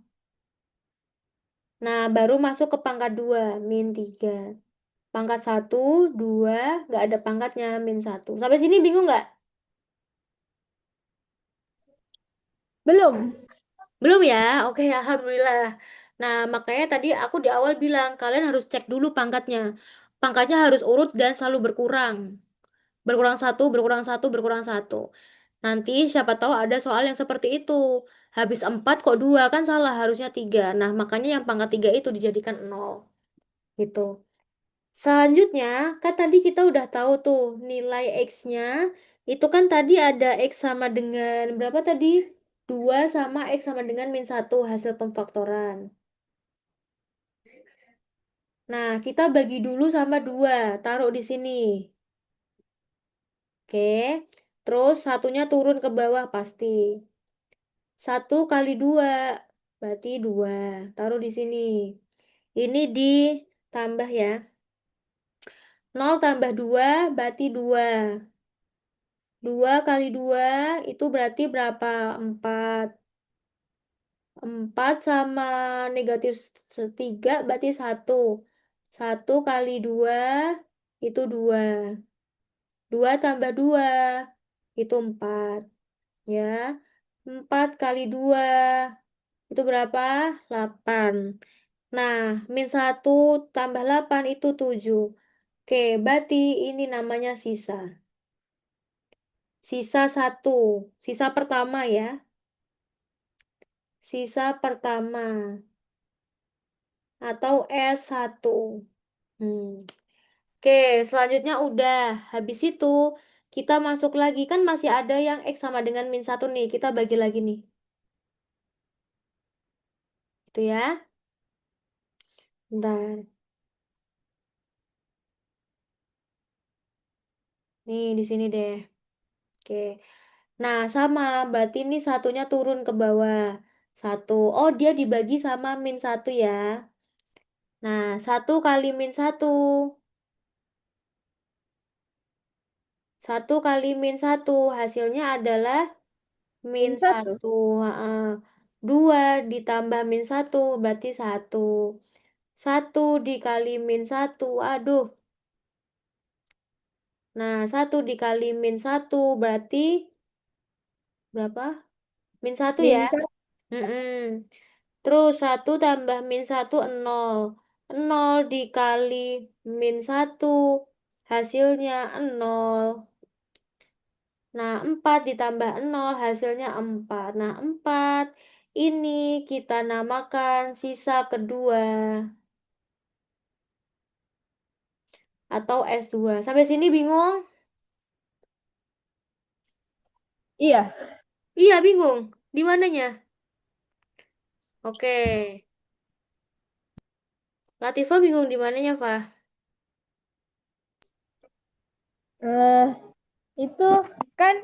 Nah, baru masuk ke pangkat 2, min 3. Pangkat 1, 2, nggak ada pangkatnya, min 1. Sampai sini bingung nggak?
Belum.
Belum ya? Oke, alhamdulillah. Nah, makanya tadi aku di awal bilang, kalian harus cek dulu pangkatnya. Pangkatnya harus urut dan selalu berkurang. Berkurang satu, berkurang satu, berkurang satu. Nanti siapa tahu ada soal yang seperti itu. Habis 4 kok 2 kan salah, harusnya 3. Nah, makanya yang pangkat 3 itu dijadikan 0. Gitu. Selanjutnya, kan tadi kita udah tahu tuh nilai X-nya. Itu kan tadi ada X sama dengan berapa tadi? 2 sama X sama dengan min 1 hasil pemfaktoran. Nah, kita bagi dulu sama 2. Taruh di sini. Oke. Terus satunya turun ke bawah pasti. 1 kali 2, berarti 2. Taruh di sini. Ini ditambah ya. 0 tambah 2 berarti 2. 2 kali 2 itu berarti berapa? 4. 4 sama negatif 3 berarti 1. 1 kali 2 itu 2. 2 tambah 2 itu 4. Ya. 4 kali 2 itu berapa? 8. Nah, min 1 tambah 8 itu 7. Oke, berarti ini namanya sisa. Sisa 1. Sisa pertama ya. Sisa pertama. Atau S1. Hmm. Oke, selanjutnya udah. Habis itu, kita masuk lagi. Kan masih ada yang X sama dengan min 1 nih. Kita bagi lagi nih. Itu ya. Bentar. Nih, di sini deh. Oke. Nah, sama. Berarti ini satunya turun ke bawah. 1. Oh, dia dibagi sama min 1 ya. Nah, 1 kali min 1. 1 kali min 1. Hasilnya adalah min
Min satu.
1. 2 ditambah min 1 berarti 1. 1 dikali min 1. Aduh. Nah, 1 dikali min 1 berarti berapa? Min 1 ya?
Min satu.
Mm-mm. Terus 1 tambah min 1 nol. Nol dikali min 1 hasilnya nol. Nah, 4 ditambah nol hasilnya 4. Nah, 4 ini kita namakan sisa kedua atau S2. Sampai sini bingung?
Iya.
Iya, bingung. Di mananya? Oke. Latifah bingung di mananya, Fah?
Eh, itu kan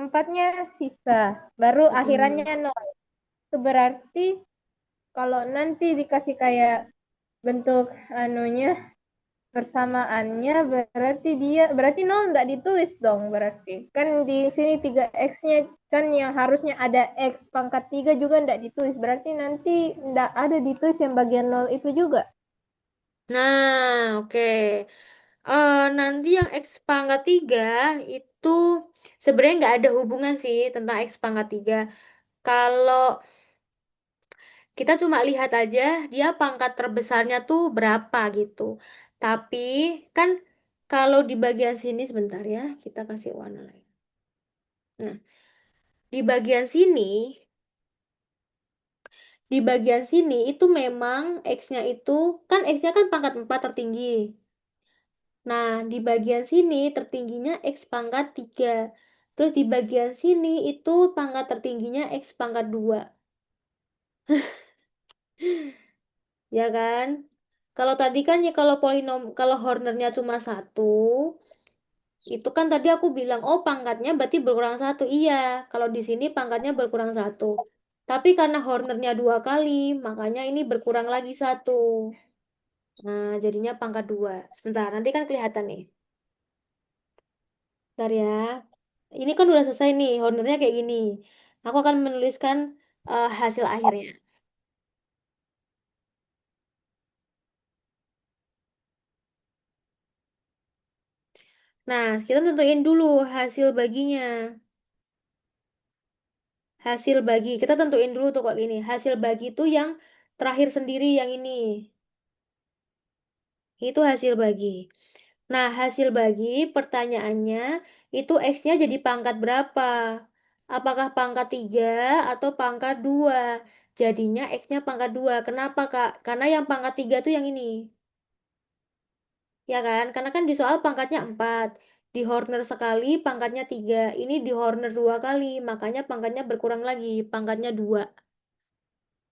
empatnya sisa. Baru akhirannya
Mm-mm.
nol. Itu berarti kalau nanti dikasih kayak bentuk anunya persamaannya berarti nol nggak ditulis dong berarti. Kan di sini 3x-nya kan yang harusnya ada x pangkat 3 juga nggak ditulis. Berarti nanti nggak ada ditulis yang bagian nol itu juga.
Nah, oke. Nanti yang X pangkat 3 itu sebenarnya nggak ada hubungan sih tentang X pangkat 3. Kalau kita cuma lihat aja dia pangkat terbesarnya tuh berapa gitu. Tapi kan kalau di bagian sini sebentar ya, kita kasih warna lain. Nah, di bagian sini, itu memang X-nya itu kan X-nya kan pangkat 4 tertinggi. Nah, di bagian sini tertingginya X pangkat 3. Terus di bagian sini itu pangkat tertingginya X pangkat 2. Ya kan? Kalau tadi kan ya kalau Hornernya cuma satu, itu kan tadi aku bilang, oh pangkatnya berarti berkurang satu. Iya, kalau di sini pangkatnya berkurang satu. Tapi karena Hornernya 2 kali, makanya ini berkurang lagi satu. Nah, jadinya pangkat 2. Sebentar, nanti kan kelihatan nih. Bentar ya. Ini kan udah selesai nih, Hornernya kayak gini. Aku akan menuliskan hasil akhirnya. Nah, kita tentuin dulu hasil baginya. Hasil bagi, kita tentuin dulu tuh kok gini. Hasil bagi itu yang terakhir sendiri yang ini. Itu hasil bagi. Nah, hasil bagi pertanyaannya itu X-nya jadi pangkat berapa? Apakah pangkat 3 atau pangkat 2? Jadinya X-nya pangkat 2. Kenapa, Kak? Karena yang pangkat 3 tuh yang ini. Ya kan? Karena kan di soal pangkatnya 4. Di Horner sekali pangkatnya 3. Ini di Horner 2 kali. Makanya pangkatnya berkurang lagi. Pangkatnya 2.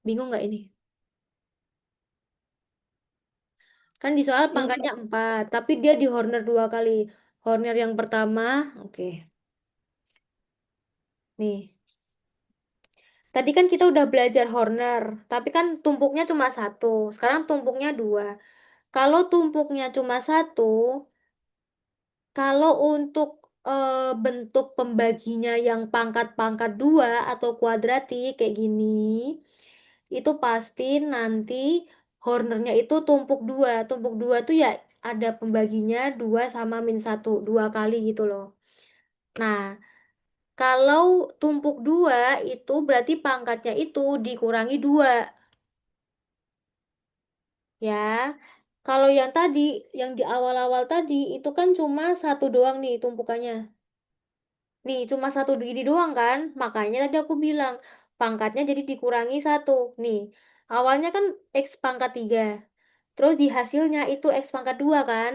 Bingung nggak ini? Kan di soal pangkatnya 4, tapi dia di Horner 2 kali. Horner yang pertama, oke. Nih. Tadi kan kita udah belajar Horner, tapi kan tumpuknya cuma satu. Sekarang tumpuknya dua. Kalau tumpuknya cuma satu, kalau untuk bentuk pembaginya yang pangkat-pangkat dua atau kuadratik kayak gini, itu pasti nanti Hornernya itu tumpuk dua. Tumpuk dua tuh ya ada pembaginya dua sama min satu, dua kali gitu loh. Nah, kalau tumpuk dua itu berarti pangkatnya itu dikurangi dua, ya. Kalau yang tadi, yang di awal-awal tadi, itu kan cuma satu doang nih tumpukannya. Nih, cuma satu gini doang kan? Makanya tadi aku bilang, pangkatnya jadi dikurangi satu. Nih, awalnya kan X pangkat 3. Terus di hasilnya itu X pangkat 2 kan?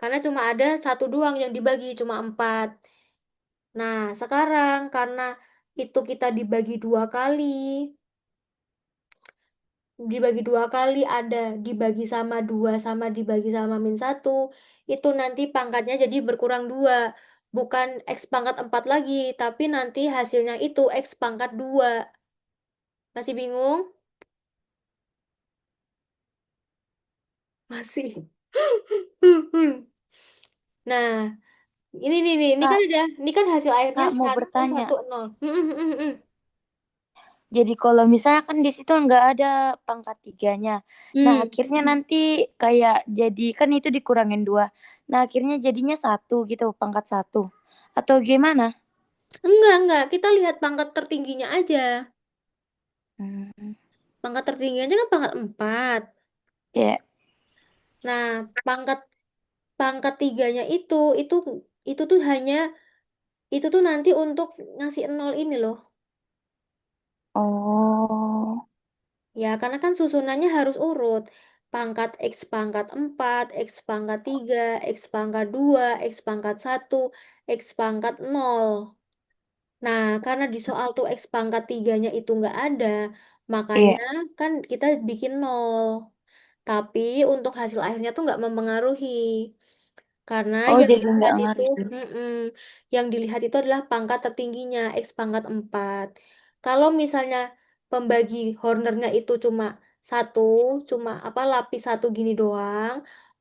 Karena cuma ada satu doang yang dibagi, cuma 4. Nah, sekarang karena itu kita dibagi dua kali ada dibagi sama dua sama dibagi sama min satu, itu nanti pangkatnya jadi berkurang dua, bukan x pangkat 4 lagi, tapi nanti hasilnya itu x pangkat 2. Masih bingung? Masih. Nah, ini kan
Kak,
ada, ini kan hasil akhirnya
Kak mau
satu
bertanya.
satu nol.
Jadi kalau misalnya kan di situ nggak ada pangkat tiganya. Nah,
Hmm,
akhirnya nanti kayak jadi kan itu dikurangin dua. Nah, akhirnya jadinya satu gitu, pangkat satu. Atau gimana?
enggak, kita lihat pangkat tertingginya aja.
Hmm,
Pangkat tertingginya aja kan pangkat 4.
ya.
Nah, pangkat pangkat tiganya itu tuh hanya itu tuh nanti untuk ngasih nol ini loh.
Oh,
Ya, karena kan susunannya harus urut. Pangkat X pangkat 4, X pangkat 3, X pangkat 2, X pangkat satu, X pangkat nol. Nah, karena di soal tuh X pangkat tiganya itu nggak ada,
iya.
makanya kan kita bikin nol. Tapi untuk hasil akhirnya tuh nggak mempengaruhi. Karena
Oh,
yang
jadi nggak
dilihat itu,
ngaruh.
yang dilihat itu adalah pangkat tertingginya, X pangkat 4. Kalau misalnya pembagi Hornernya itu cuma satu, cuma apa lapis satu gini doang,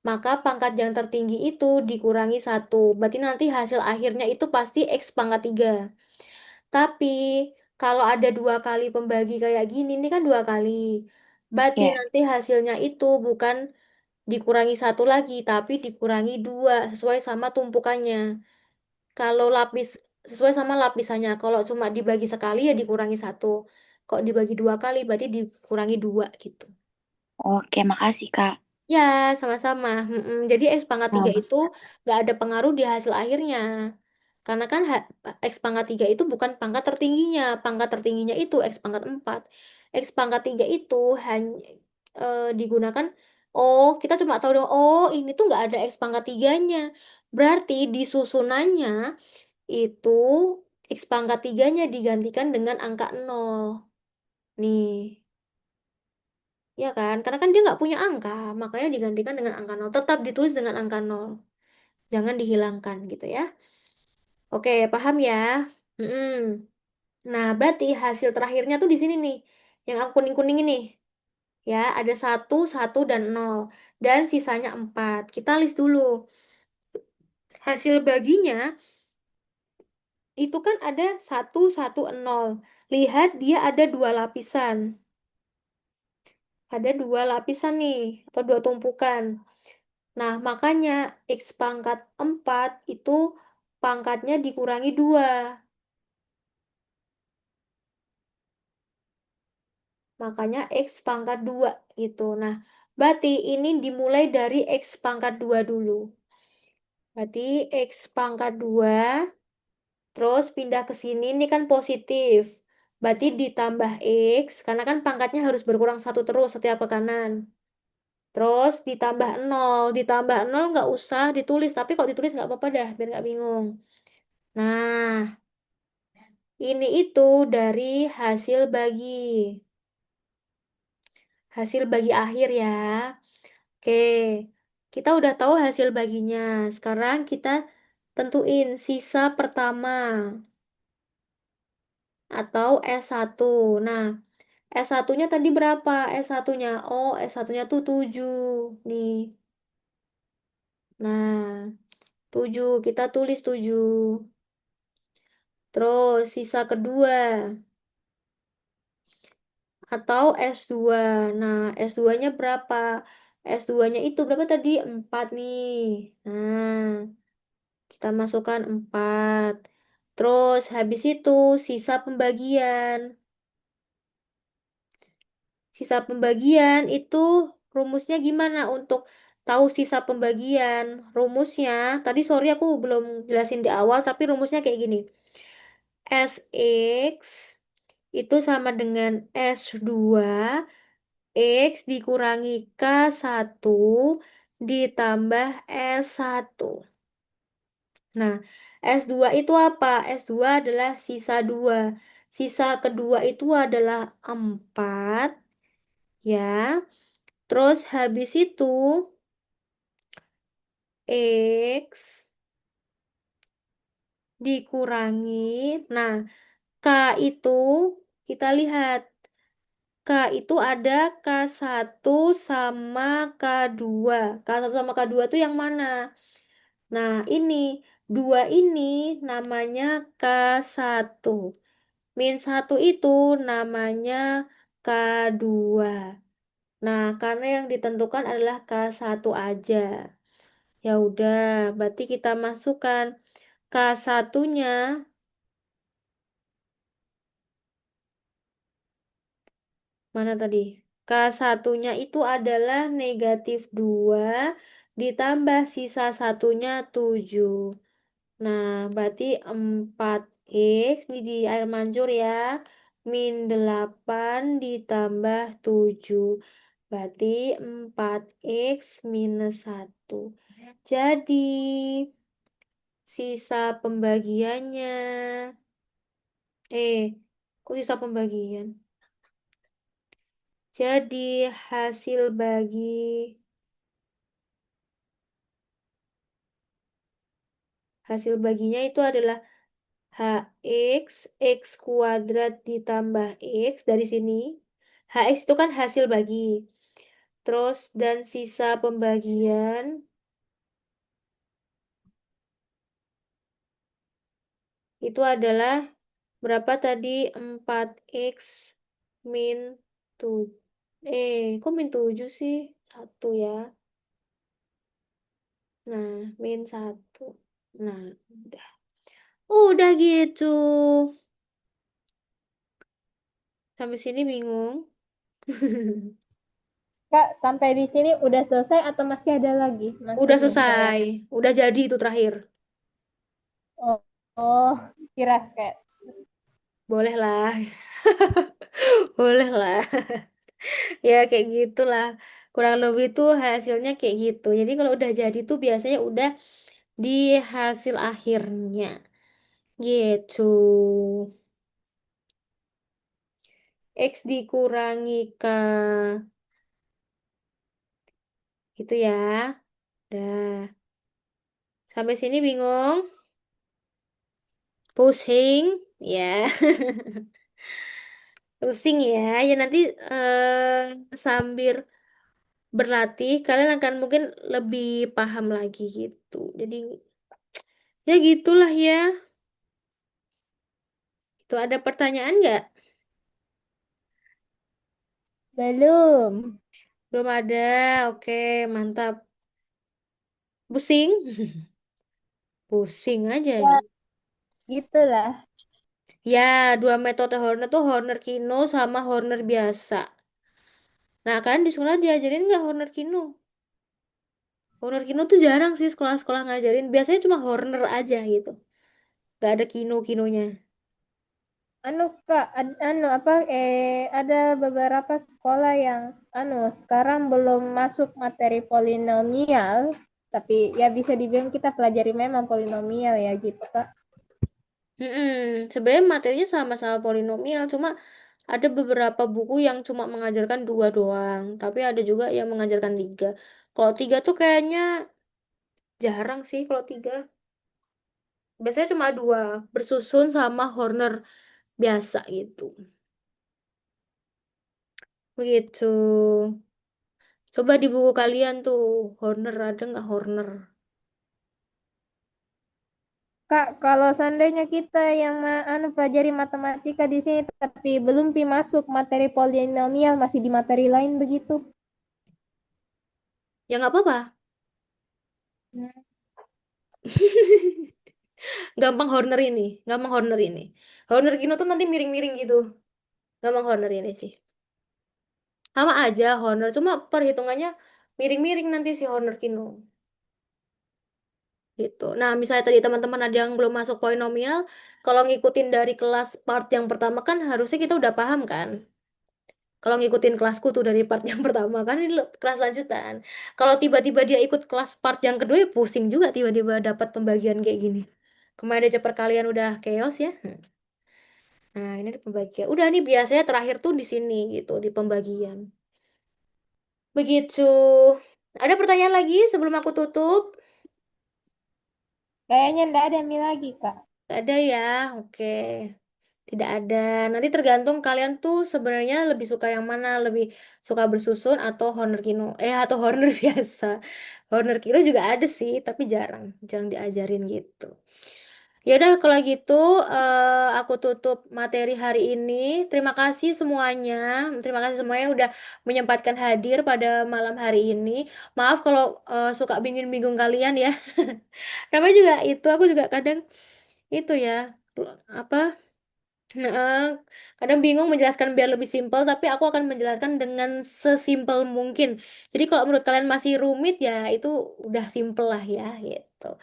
maka pangkat yang tertinggi itu dikurangi satu. Berarti nanti hasil akhirnya itu pasti X pangkat 3. Tapi kalau ada dua kali pembagi kayak gini, ini kan dua kali. Berarti
Ya.
nanti hasilnya itu bukan dikurangi satu lagi, tapi dikurangi dua sesuai sama tumpukannya. Kalau lapis sesuai sama lapisannya. Kalau cuma dibagi sekali ya dikurangi satu. Kok dibagi dua kali berarti dikurangi dua gitu.
Oke, makasih, Kak.
Ya, sama-sama. Jadi X pangkat 3
Nah,
itu nggak ada pengaruh di hasil akhirnya. Karena kan X pangkat 3 itu bukan pangkat tertingginya. Pangkat tertingginya itu X pangkat 4. X pangkat 3 itu hanya digunakan, oh kita cuma tahu dong, oh ini tuh nggak ada X pangkat 3-nya. Berarti di susunannya itu X pangkat 3-nya digantikan dengan angka nol. Nih, ya kan? Karena kan dia nggak punya angka, makanya digantikan dengan angka nol. Tetap ditulis dengan angka nol. Jangan dihilangkan gitu ya. Oke, paham ya? Mm-mm. Nah, berarti hasil terakhirnya tuh di sini nih. Yang aku kuning-kuning ini. Ya, ada satu, satu, dan nol. Dan sisanya 4. Kita list dulu. Hasil baginya itu kan ada satu, satu, nol. Lihat dia ada dua lapisan. Ada dua lapisan nih, atau dua tumpukan. Nah, makanya X pangkat 4 itu pangkatnya dikurangi 2. Makanya X pangkat 2 gitu. Nah, berarti ini dimulai dari X pangkat 2 dulu. Berarti X pangkat 2, terus pindah ke sini, ini kan positif. Berarti ditambah X, karena kan pangkatnya harus berkurang satu terus setiap ke kanan. Terus ditambah nol nggak usah ditulis, tapi kalau ditulis nggak apa-apa dah, biar nggak bingung. Nah, ini itu dari hasil bagi. Hasil bagi akhir ya. Oke, kita udah tahu hasil baginya. Sekarang kita tentuin sisa pertama. atau S1. Nah, S1-nya tadi berapa? S1-nya, oh S1-nya tuh 7 nih. Nah, 7, kita tulis 7. Terus sisa kedua atau S2. Nah, S2-nya berapa? S2-nya itu berapa tadi? 4 nih. Nah, kita masukkan 4. Terus habis itu sisa pembagian. Sisa pembagian itu rumusnya gimana untuk tahu sisa pembagian? Rumusnya, tadi sorry aku belum jelasin di awal, tapi rumusnya kayak gini. SX itu sama dengan S2 X dikurangi K1 ditambah S1. Nah, S2 itu apa? S2 adalah sisa 2. Sisa kedua itu adalah 4, ya. Terus habis itu X dikurangi. Nah, K itu kita lihat. K itu ada K1 sama K2. K1 sama K2 itu yang mana? Nah, ini. Dua ini namanya K1. -1 itu namanya K2. Nah, karena yang ditentukan adalah K1 aja. Ya udah, berarti kita masukkan K1-nya, mana tadi? K1-nya itu adalah -2 ditambah sisa satunya 7. Nah, berarti 4X ini di air mancur ya. -8 ditambah 7. Berarti 4X -1. Jadi, sisa pembagiannya. Kok sisa pembagian? Jadi, hasil baginya itu adalah HX, X kuadrat ditambah X dari sini. HX itu kan hasil bagi. Terus, dan sisa pembagian itu adalah berapa tadi? 4X min 7. Kok min 7 sih? 1 ya. Nah, -1. Nah, udah. Udah gitu. Sampai sini bingung?
Kak, sampai di sini udah selesai atau masih ada lagi? Masih
Udah
nih
selesai.
banyak.
Udah jadi itu terakhir.
Oh, oh, kira kayak
Boleh lah. Boleh lah. Ya kayak gitulah. Kurang lebih tuh hasilnya kayak gitu. Jadi kalau udah jadi tuh biasanya udah di hasil akhirnya. Gitu. X dikurangi K. Gitu ya. Dah. Sampai sini bingung? Pusing? Ya. Pusing ya. Ya nanti sambil berlatih kalian akan mungkin lebih paham lagi gitu. Jadi ya gitulah ya. Itu ada pertanyaan nggak?
belum.
Belum ada. Oke, mantap. Pusing? Pusing aja
Ya,
nih.
gitulah.
Ya, dua metode Horner tuh Horner Kino sama Horner biasa. Nah, kan di sekolah diajarin nggak Horner Kino? Horner Kino tuh jarang sih sekolah-sekolah ngajarin. Biasanya cuma Horner aja gitu. Nggak ada Kino-kinonya.
Anu Kak, anu apa ada beberapa sekolah yang sekarang belum masuk materi polinomial, tapi ya bisa dibilang kita pelajari memang polinomial ya gitu Kak.
Sebenarnya materinya sama-sama polinomial, cuma ada beberapa buku yang cuma mengajarkan 2 doang, tapi ada juga yang mengajarkan 3. Kalau 3 tuh kayaknya jarang sih kalau 3. Biasanya cuma 2, bersusun sama Horner biasa gitu. Begitu. Coba di buku kalian tuh, Horner ada nggak Horner?
Kak, kalau seandainya kita yang pelajari matematika di sini tapi belum masuk materi polinomial masih di materi lain begitu.
Ya nggak apa-apa.
Hmm.
Gampang Horner ini. Horner Kino tuh nanti miring-miring gitu. Gampang Horner ini sih. Sama aja Horner, cuma perhitungannya miring-miring nanti si Horner Kino. Gitu. Nah, misalnya tadi teman-teman ada yang belum masuk polinomial, kalau ngikutin dari kelas part yang pertama kan harusnya kita udah paham kan? Kalau ngikutin kelasku tuh dari part yang pertama kan ini kelas lanjutan. Kalau tiba-tiba dia ikut kelas part yang kedua ya pusing juga tiba-tiba dapat pembagian kayak gini. Kemarin aja perkalian udah chaos ya. Nah, ini di pembagian. Udah nih biasanya terakhir tuh di sini gitu, di pembagian. Begitu. Ada pertanyaan lagi sebelum aku tutup?
Kayaknya ndak ada mi lagi, Kak.
Gak ada ya. Oke. Tidak ada. Nanti tergantung kalian tuh sebenarnya lebih suka yang mana, lebih suka bersusun atau Honor Kino. Atau Honor biasa. Honor Kino juga ada sih, tapi jarang, jarang diajarin gitu. Ya udah kalau gitu aku tutup materi hari ini. Terima kasih semuanya. Terima kasih semuanya udah menyempatkan hadir pada malam hari ini. Maaf kalau suka bingung-bingung kalian ya. Namanya juga itu aku juga kadang itu ya apa Heeh, kadang bingung menjelaskan biar lebih simpel, tapi aku akan menjelaskan dengan sesimpel mungkin. Jadi kalau menurut kalian masih rumit ya itu udah simpel lah ya gitu.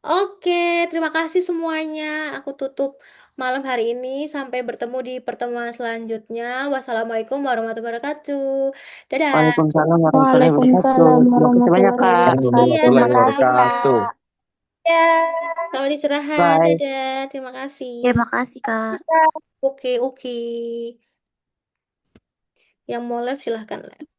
Oke, terima kasih semuanya. Aku tutup malam hari ini. Sampai bertemu di pertemuan selanjutnya. Wassalamualaikum warahmatullahi wabarakatuh. Dadah.
Waalaikumsalam warahmatullahi wabarakatuh.
Waalaikumsalam
Terima kasih banyak,
warahmatullahi
Kak.
Assalamualaikum
Iya,
wabarakatuh.
warahmatullahi
Makasih,
sama-sama.
wabarakatuh.
Kak.
Ya.
Selamat istirahat.
Bye.
Dadah. Terima kasih.
Terima kasih, Kak.
Oke, oke. Yang mau live silahkan live.